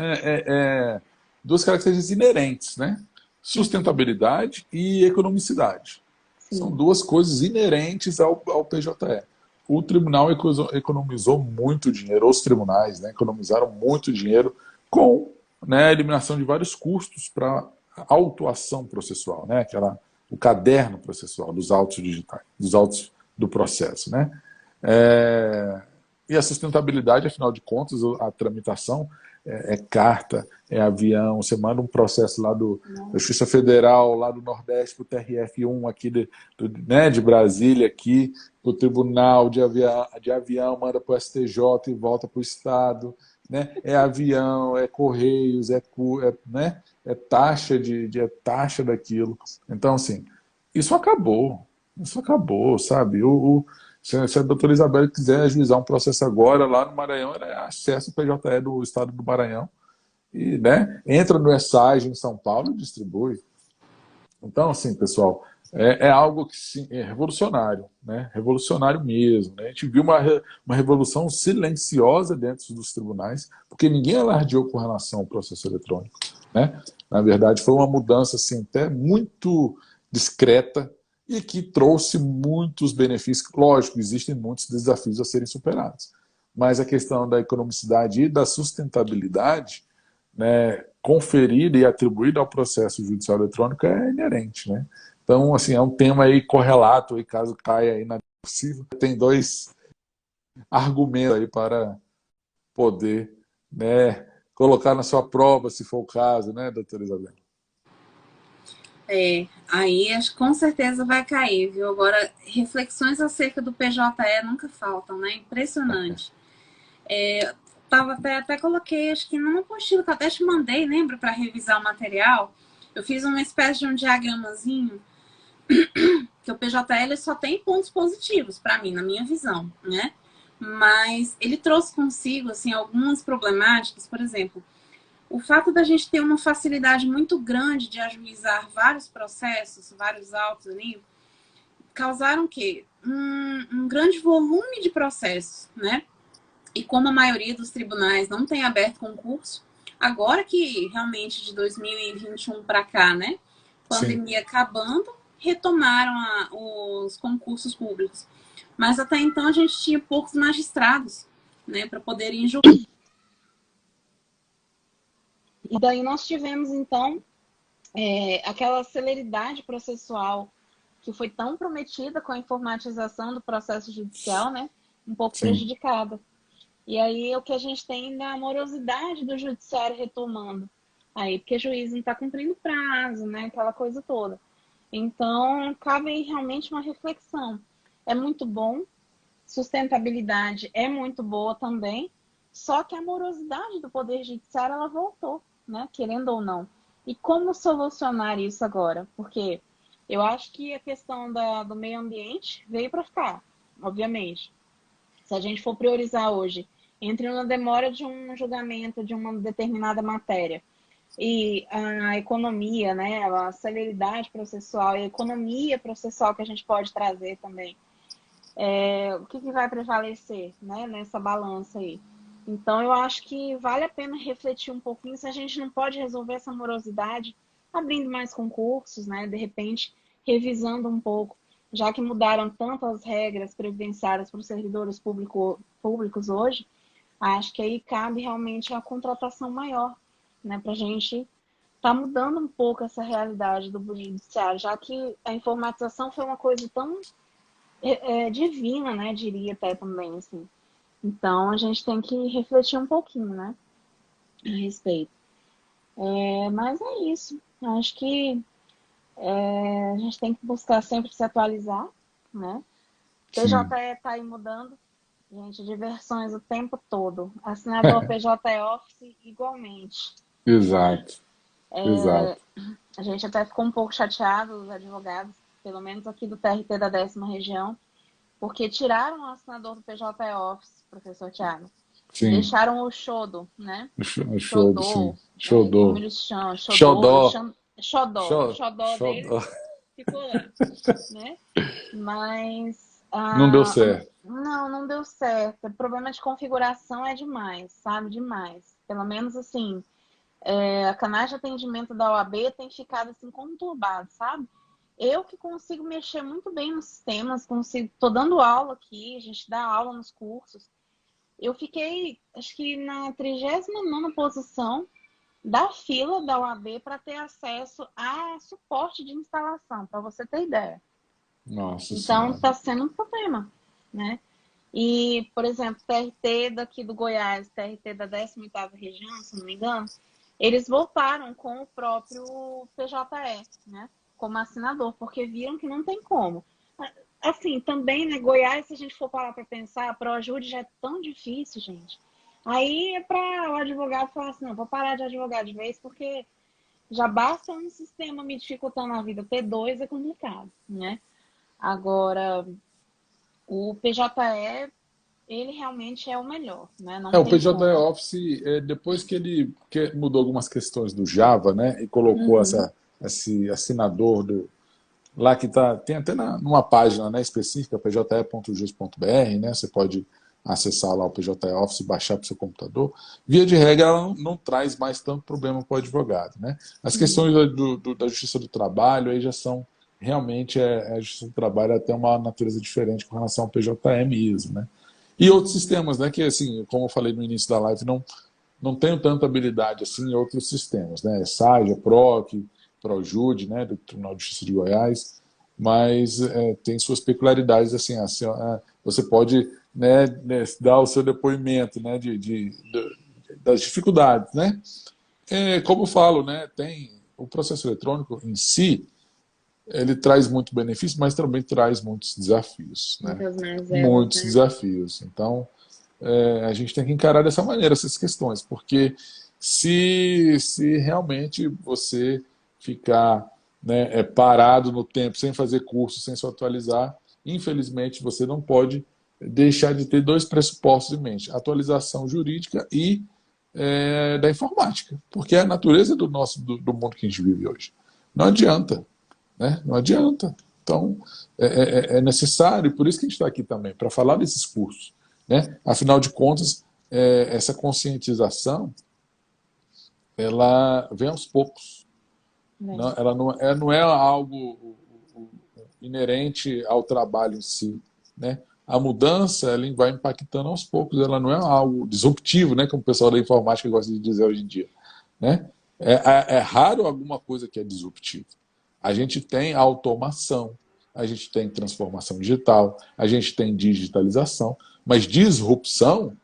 características inerentes, né? Sustentabilidade e economicidade. São Sim. duas coisas inerentes ao PJE. O tribunal economizou muito dinheiro, os tribunais, né, economizaram muito dinheiro com, né, a eliminação de vários custos para autuação processual, né, o caderno processual dos autos digitais, dos autos do processo, né. E a sustentabilidade, afinal de contas, a tramitação é carta, é avião, você manda um processo lá da Justiça Federal, lá do Nordeste, para o TRF1 aqui né, de Brasília, aqui, para o Tribunal de Avião, manda para o STJ e volta para o Estado. Né? É avião, é correios, né? É taxa é taxa daquilo. Então, assim, isso acabou. Isso acabou, sabe? Se a doutora Isabel quiser ajuizar um processo agora lá no Maranhão, ela acessa o PJE do Estado do Maranhão e, né, entra no ESAGE em São Paulo e distribui. Então, assim, pessoal, é algo que sim, é revolucionário, né? Revolucionário mesmo. Né? A gente viu uma revolução silenciosa dentro dos tribunais, porque ninguém alardeou com relação ao processo eletrônico. Né? Na verdade, foi uma mudança assim, até muito discreta, e que trouxe muitos benefícios. Lógico, existem muitos desafios a serem superados, mas a questão da economicidade e da sustentabilidade, né, conferida e atribuída ao processo judicial eletrônico é inerente. Né? Então, assim, é um tema aí correlato, aí, caso caia aí na possível. Tem dois argumentos aí para poder, né, colocar na sua prova, se for o caso, né, doutora Isabel? Aí acho que com certeza vai cair, viu? Agora, reflexões acerca do PJE nunca faltam, né? Impressionante. Até coloquei, acho que numa apostila que eu até te mandei, lembra, para revisar o material. Eu fiz uma espécie de um diagramazinho, que o PJE só tem pontos positivos para mim, na minha visão, né? Mas ele trouxe consigo, assim, algumas problemáticas, por exemplo, o fato da gente ter uma facilidade muito grande de ajuizar vários processos, vários autos ali, causaram o quê? Um grande volume de processos, né? E como a maioria dos tribunais não tem aberto concurso, agora que realmente de 2021 para cá, né? Pandemia acabando, retomaram os concursos públicos. Mas até então a gente tinha poucos magistrados, né, para poderem julgar. E daí nós tivemos, então, aquela celeridade processual que foi tão prometida com a informatização do processo judicial, né, um pouco prejudicada. E aí o que a gente tem é a morosidade do judiciário retomando. Aí, porque o juiz não está cumprindo prazo, né, aquela coisa toda. Então, cabe realmente uma reflexão. É muito bom, sustentabilidade é muito boa também, só que a morosidade do Poder Judiciário, ela voltou, né? Querendo ou não. E como solucionar isso agora? Porque eu acho que a questão do meio ambiente veio para ficar, obviamente. Se a gente for priorizar hoje entre uma demora de um julgamento de uma determinada matéria e a economia, né, a celeridade processual e a economia processual que a gente pode trazer também, o que vai prevalecer, né, nessa balança aí? Então, eu acho que vale a pena refletir um pouquinho se a gente não pode resolver essa morosidade abrindo mais concursos, né, de repente revisando um pouco, já que mudaram tanto as regras previdenciárias para os servidores públicos hoje, acho que aí cabe realmente a contratação maior, né, para a gente tá mudando um pouco essa realidade do judiciário, já que a informatização foi uma coisa tão divina, né, diria até também, assim. Então, a gente tem que refletir um pouquinho, né, a respeito. Mas é isso. Acho que a gente tem que buscar sempre se atualizar, né? PJE está aí mudando, gente, de versões o tempo todo. Assinador PJE Office igualmente. Exato. Exato. A gente até ficou um pouco chateado, os advogados, pelo menos aqui do TRT da 10ª região, Porque tiraram o assinador do PJ Office, professor Tiago. Sim. Deixaram o Xodo, né? O Xodo, sim. Como Xodó. eles chamam, Xodó. Xodó. O Xodó dele Xodó. ficou lá, né? Mas Não deu certo. não deu certo. O problema de configuração é demais, sabe? Demais. Pelo menos assim, a canais de atendimento da OAB tem ficado assim conturbado, sabe? Eu que consigo mexer muito bem nos sistemas, tô dando aula aqui, a gente dá aula nos cursos. Eu fiquei, acho que na 39ª posição da fila da OAB para ter acesso a suporte de instalação, para você ter ideia. Nossa Então, Senhora. está sendo um problema, né? E, por exemplo, TRT daqui do Goiás, TRT da 18ª região, se não me engano, eles voltaram com o próprio PJE, né? Como assinador, porque viram que não tem como. Assim, também, né, Goiás, se a gente for parar para pensar, a ProAjude já é tão difícil, gente. Aí é para o advogado falar assim, não, vou parar de advogar de vez, porque já basta um sistema me dificultando a vida. Ter dois é complicado, né? Agora, o PJE, ele realmente é o melhor, né? Não O tem PJ como. Office, depois que ele mudou algumas questões do Java, né, e colocou esse assinador lá que tem até numa página, né, específica, pje.jus.br, né, você pode acessar lá o PJ Office e baixar para o seu computador. Via de regra, ela não traz mais tanto problema para o advogado, né? As questões da Justiça do Trabalho aí já são realmente a Justiça do Trabalho ela tem uma natureza diferente com relação ao PJE mesmo, né? E outros sistemas, né, que assim, como eu falei no início da live, não tenho tanta habilidade assim em outros sistemas, né? SAIA, PROC, ProJude, né, do Tribunal de Justiça de Goiás, mas tem suas peculiaridades, assim, você pode, né, dar o seu depoimento, né, das dificuldades, né? Como eu falo, né, tem o processo eletrônico em si, ele traz muito benefício, mas também traz muitos desafios, né? Muitas mazelas, Muitos né? desafios. Então, a gente tem que encarar dessa maneira essas questões, porque se realmente você ficar, né, parado no tempo, sem fazer curso, sem se atualizar, infelizmente você não pode deixar de ter dois pressupostos em mente: atualização jurídica e da informática, porque é a natureza do mundo que a gente vive hoje. Não adianta, né? Não adianta. Então, é necessário, por isso que a gente está aqui também, para falar desses cursos, né? Afinal de contas, essa conscientização, ela vem aos poucos. Não, ela não é algo inerente ao trabalho em si, né? A mudança ela vai impactando aos poucos, ela não é algo disruptivo, né? Como o pessoal da informática gosta de dizer hoje em dia, né? É raro alguma coisa que é disruptiva. A gente tem automação, a gente tem transformação digital, a gente tem digitalização, mas disrupção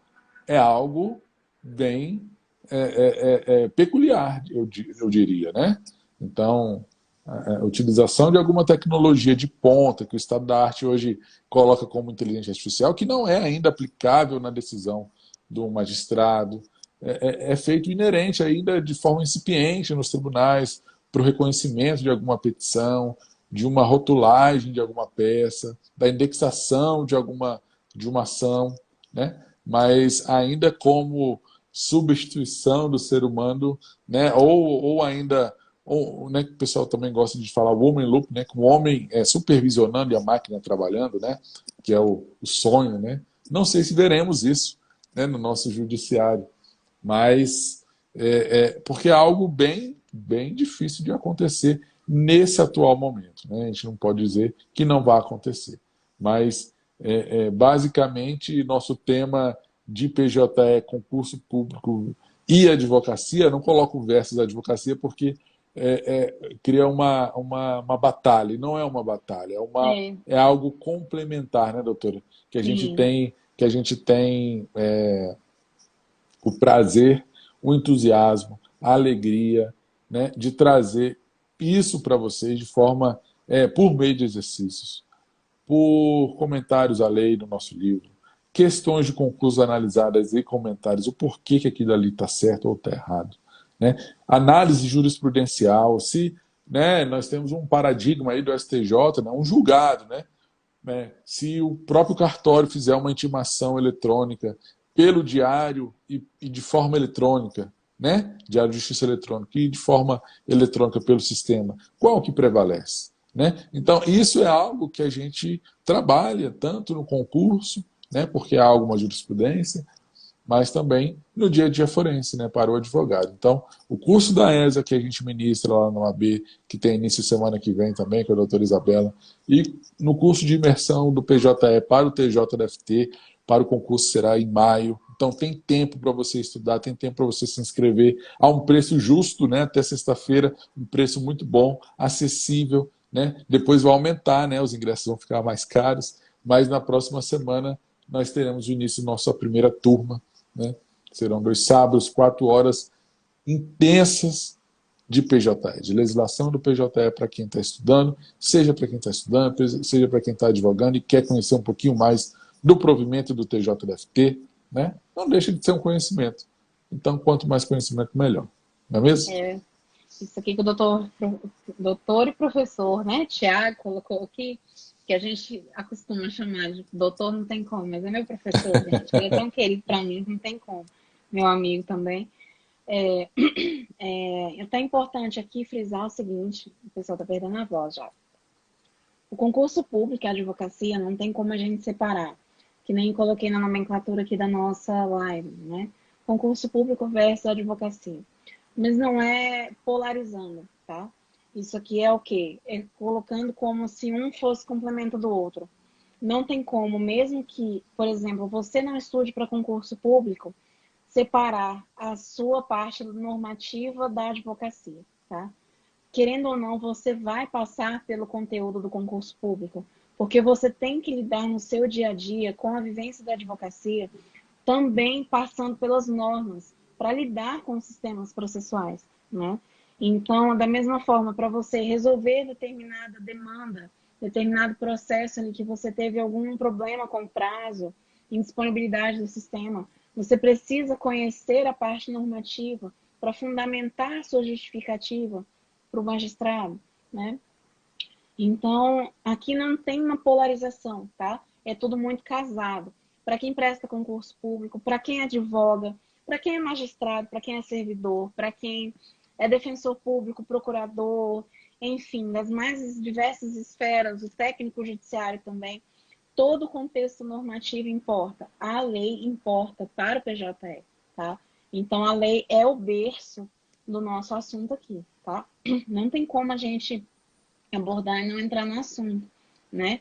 é algo bem peculiar, eu diria, né? Então, a utilização de alguma tecnologia de ponta que o estado da arte hoje coloca como inteligência artificial, que não é ainda aplicável na decisão do magistrado, é feito inerente ainda de forma incipiente nos tribunais para o reconhecimento de alguma petição, de uma rotulagem de alguma peça, da indexação de uma ação, né? Mas ainda como substituição do ser humano, né? Ou ainda, né, que o pessoal também gosta de falar, o homem loop, né, com o homem supervisionando e a máquina trabalhando, né, que é o sonho, né? Não sei se veremos isso, né, no nosso judiciário, mas porque é algo bem difícil de acontecer nesse atual momento, né? A gente não pode dizer que não vai acontecer, mas basicamente nosso tema de PJE, concurso público e advocacia, não coloco versus advocacia porque cria uma batalha, e não é uma batalha, é algo complementar, né, doutora? Que a gente tem o prazer, o entusiasmo, a alegria, né, de trazer isso para vocês de forma, por meio de exercícios, por comentários à lei no nosso livro, questões de concurso analisadas e comentários, o porquê que aquilo ali está certo ou está errado, né? Análise jurisprudencial, se, né, nós temos um paradigma aí do STJ, né, um julgado, né? né? Se o próprio cartório fizer uma intimação eletrônica pelo diário e de forma eletrônica, né? Diário de Justiça eletrônica e de forma eletrônica pelo sistema, qual que prevalece? Né? Então, isso é algo que a gente trabalha tanto no concurso, né? Porque há alguma jurisprudência, mas também no dia a dia forense, né, para o advogado. Então, o curso da ESA que a gente ministra lá no AB, que tem início semana que vem também, com a doutora Isabela, e no curso de imersão do PJE para o TJDFT, para o concurso será em maio. Então, tem tempo para você estudar, tem tempo para você se inscrever a um preço justo, né, até sexta-feira, um preço muito bom, acessível, né? Depois vai aumentar, né, os ingressos vão ficar mais caros, mas na próxima semana nós teremos o início da nossa primeira turma, né? Serão 2 sábados, 4 horas intensas de PJE, de legislação do PJE para quem está estudando, seja para quem está estudando, seja para quem está advogando e quer conhecer um pouquinho mais do provimento do TJDFT, né? Não deixa de ser um conhecimento. Então, quanto mais conhecimento, melhor. Não é mesmo? Isso aqui que o doutor e professor, né, Tiago, colocou aqui, que a gente acostuma chamar de doutor, não tem como, mas é meu professor, gente. Ele é tão querido para mim, não tem como. Meu amigo também. É até importante aqui frisar o seguinte, o pessoal está perdendo a voz já. O concurso público e a advocacia não tem como a gente separar, que nem coloquei na nomenclatura aqui da nossa live, né? Concurso público versus advocacia. Mas não é polarizando, tá? Isso aqui é o quê? É colocando como se um fosse complemento do outro. Não tem como, mesmo que, por exemplo, você não estude para concurso público, separar a sua parte normativa da advocacia, tá? Querendo ou não, você vai passar pelo conteúdo do concurso público, porque você tem que lidar no seu dia a dia com a vivência da advocacia, também passando pelas normas, para lidar com os sistemas processuais, né? Então, da mesma forma, para você resolver determinada demanda, determinado processo em que você teve algum problema com prazo, indisponibilidade do sistema, você precisa conhecer a parte normativa para fundamentar a sua justificativa para o magistrado, né? Então, aqui não tem uma polarização, tá? É tudo muito casado. Para quem presta concurso público, para quem advoga, para quem é magistrado, para quem é servidor, para quem é defensor público, procurador, enfim, das mais diversas esferas, o técnico judiciário também, todo o contexto normativo importa. A lei importa para o PJE, tá? Então, a lei é o berço do nosso assunto aqui, tá? Não tem como a gente abordar e não entrar no assunto, né?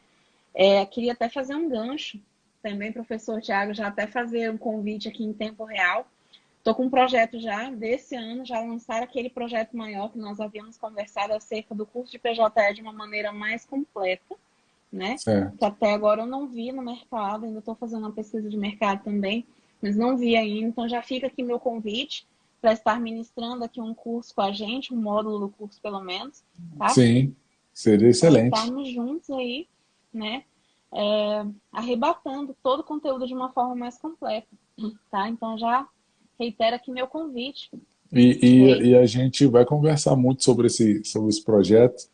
Queria até fazer um gancho também, professor Tiago, já até fazer um convite aqui em tempo real. Estou com um projeto já desse ano, já lançar aquele projeto maior que nós havíamos conversado acerca do curso de PJE de uma maneira mais completa, né? Certo. Que até agora eu não vi no mercado, ainda estou fazendo uma pesquisa de mercado também, mas não vi ainda. Então já fica aqui meu convite para estar ministrando aqui um curso com a gente, um módulo do curso pelo menos, tá? Sim, seria excelente. Para estarmos juntos aí, né? Arrebatando todo o conteúdo de uma forma mais completa, tá? Então já reitero aqui meu convite. E a gente vai conversar muito sobre esse projeto,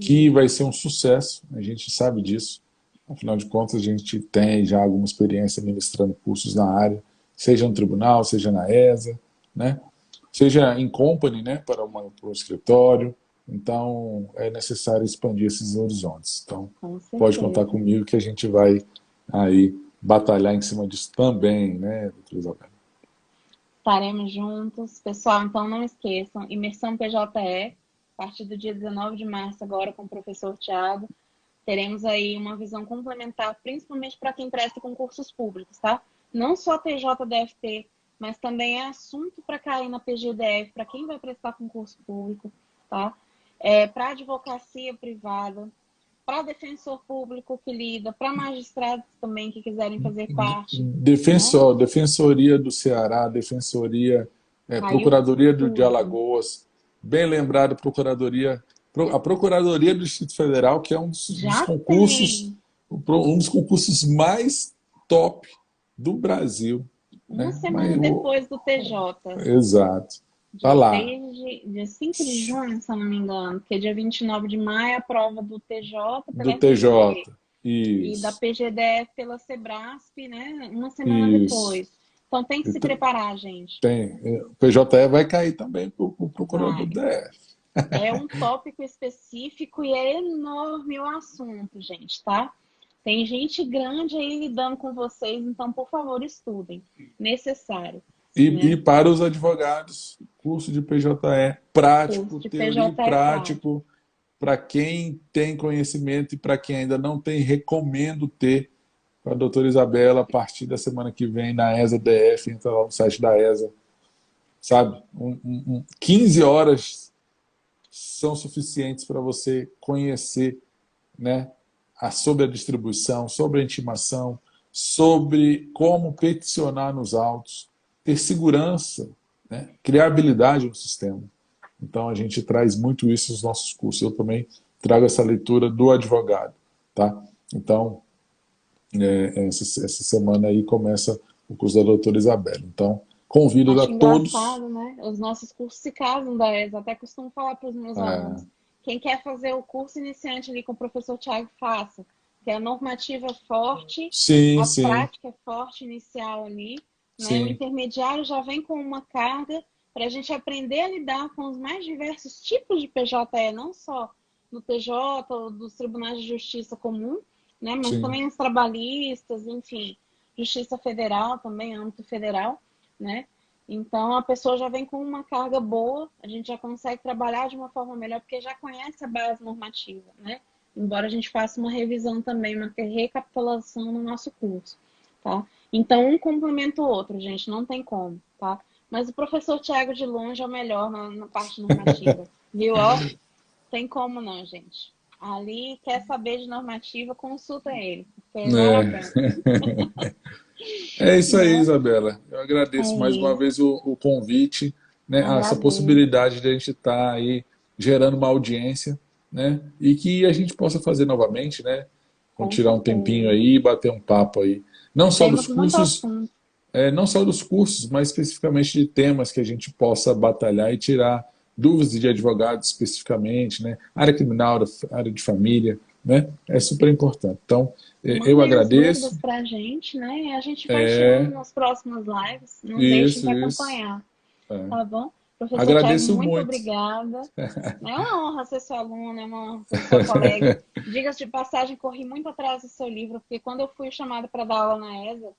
que vai ser um sucesso, a gente sabe disso. Afinal de contas, a gente tem já alguma experiência ministrando cursos na área, seja no tribunal, seja na ESA, né? Seja em company, né, para um escritório. Então, é necessário expandir esses horizontes. Então, pode contar comigo que a gente vai aí batalhar em cima disso também, né, doutora Isabela? Estaremos juntos. Pessoal, então não esqueçam, imersão PJE, a partir do dia 19 de março, agora com o professor Tiago. Teremos aí uma visão complementar, principalmente para quem presta concursos públicos, tá? Não só TJDFT, mas também é assunto para cair na PGDF, para quem vai prestar concurso público, tá? Para advocacia privada, para defensor público que lida, para magistrados também que quiserem fazer parte. Defensoria do Ceará, Procuradoria de Alagoas, bem lembrado, a Procuradoria do Distrito Federal, que é um dos concursos mais top do Brasil. Uma semana depois do TJ. Exato. Tá lá. Dia 5 de junho, se eu não me engano, porque dia 29 de maio é a prova do TJ. Do TJ. e da Isso, PGDF pela Sebrasp, né, uma semana isso. depois. Então tem que se preparar, gente. Tem. O PJE vai cair também para o procurador do Vai. DF. É um tópico específico e é enorme o assunto, gente, tá? Tem gente grande aí lidando com vocês, então, por favor, estudem. Necessário, E né? para os advogados, curso de PJE Curso prático, de teoria e PJE prático. prático, para quem tem conhecimento e para quem ainda não tem, recomendo ter com a doutora Isabela a partir da semana que vem na ESA DF, entra lá no site da ESA, sabe? 15 horas são suficientes para você conhecer, né, sobre a distribuição, sobre a intimação, sobre como peticionar nos autos, ter segurança, né, criar habilidade no sistema. Então a gente traz muito isso nos nossos cursos. Eu também trago essa leitura do advogado, tá? Então essa semana aí começa o curso da doutora Isabela. Então convido a Acho todos. engraçado, né? Os nossos cursos se casam da ESA. Até costumo falar para os meus alunos. Quem quer fazer o curso iniciante ali com o professor Tiago, faça. Que a normativa é forte, Sim, a sim, prática é forte inicial ali, né? O sim, intermediário já vem com uma carga para a gente aprender a lidar com os mais diversos tipos de PJE, não só do TJ ou dos tribunais de justiça comum, né? Mas sim. também os trabalhistas, enfim, justiça federal também, âmbito federal, né? Então a pessoa já vem com uma carga boa, a gente já consegue trabalhar de uma forma melhor porque já conhece a base normativa, né? Embora a gente faça uma revisão também, uma recapitulação no nosso curso, tá? Então um complementa o outro, gente, não tem como, tá? Mas o professor Tiago de longe é o melhor na parte normativa, viu? Ó, tem como não, gente. Ali quer saber de normativa, consulta ele, porque vale a pena, É isso aí, né? Isabela. Eu É agradeço mais uma isso. vez o convite, né, essa Agradeço. possibilidade de a gente estar aí gerando uma audiência, né, e que a gente possa fazer novamente, né, quando Com tirar um tempinho certeza. aí e bater um papo aí. Não só dos Temos muito cursos, assunto. não só dos cursos, mas especificamente de temas que a gente possa batalhar e tirar dúvidas de advogados especificamente, né, área criminal, área de família, né, é super importante. Então, eu Mandem as dúvidas agradeço. pra gente, né? E a gente vai tirando É, nas próximas lives. Não deixem isso, de isso. acompanhar, É. tá bom? Professor Tiago, Agradeço muito muito. obrigada. É uma honra ser sua aluna, é uma honra ser sua colega. Diga-se de passagem, corri muito atrás do seu livro, porque quando eu fui chamada para dar aula na ESA,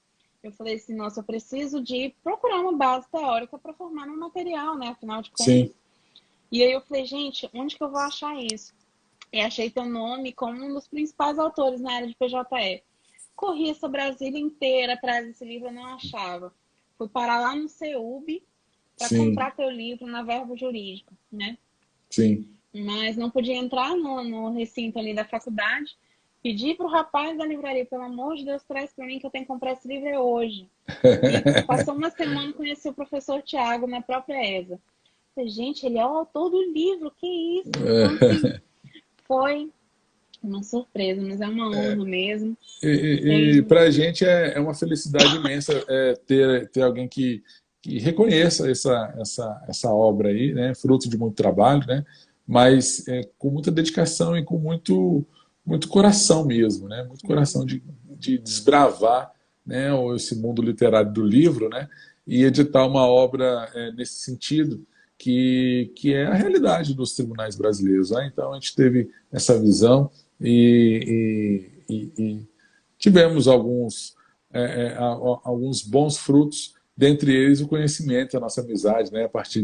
eu falei assim, nossa, eu preciso de procurar uma base teórica para formar meu material, né? Afinal de Sim, contas. E aí eu falei, gente, onde que eu vou achar isso? E achei teu nome como um dos principais autores na área de PJE. Corri essa Brasília inteira atrás desse livro, eu não achava. Fui parar lá no CEUB para sim, comprar teu livro na Verbo Jurídica, né? sim. Mas não podia entrar no recinto ali da faculdade. Pedi pro rapaz da livraria, pelo amor de Deus, traz para mim que eu tenho que comprar esse livro hoje. E passou uma semana e conheci o professor Tiago na própria ESA. Falei, gente, ele é o autor do livro, que isso? Então, assim, foi uma surpresa, mas é uma honra mesmo. E Tem para a gente é uma felicidade imensa ter alguém que reconheça essa obra aí, né, fruto de muito trabalho, né, mas com muita dedicação e com muito coração mesmo, né, muito coração de desbravar, né, esse mundo literário do livro, né, e editar uma obra nesse sentido que é a realidade dos tribunais brasileiros. Né? Então a gente teve essa visão e tivemos alguns bons frutos, dentre eles o conhecimento, a nossa amizade, né, a partir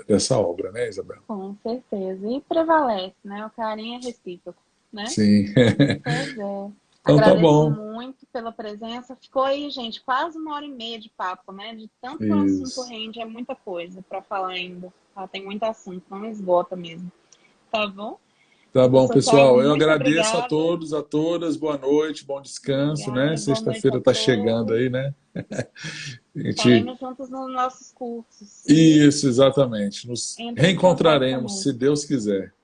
dessa obra, né, Isabel? com certeza. E prevalece, né? O carinho é recíproco, né? Sim. Pois é. Então tá Agradeço bom. muito pela presença. Ficou aí, gente, quase 1 hora e meia de papo, né? De tanto que o assunto Isso. rende, é muita coisa para falar ainda. Tá? Tem muito assunto, não esgota mesmo. Tá bom? Tá bom, Professor Tiago, pessoal. Eu muito agradeço a obrigada. todos, a todas. Boa noite, bom descanso, né? Obrigada, boa noite Sexta-feira a está chegando todos. aí, né? A gente... Estaremos juntos nos nossos cursos. E Isso, exatamente. Nos entre em contato reencontraremos, se conosco. Deus quiser.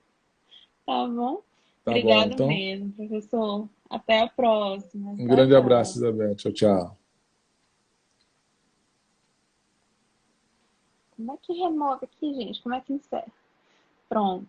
Tá bom? Tá bom, Obrigado então. mesmo, professor. Até a próxima. Um Tchau, grande abraço, tchau. Isabel. Tchau, tchau. Como é que remove aqui, gente? Como é que encerra? Pronto.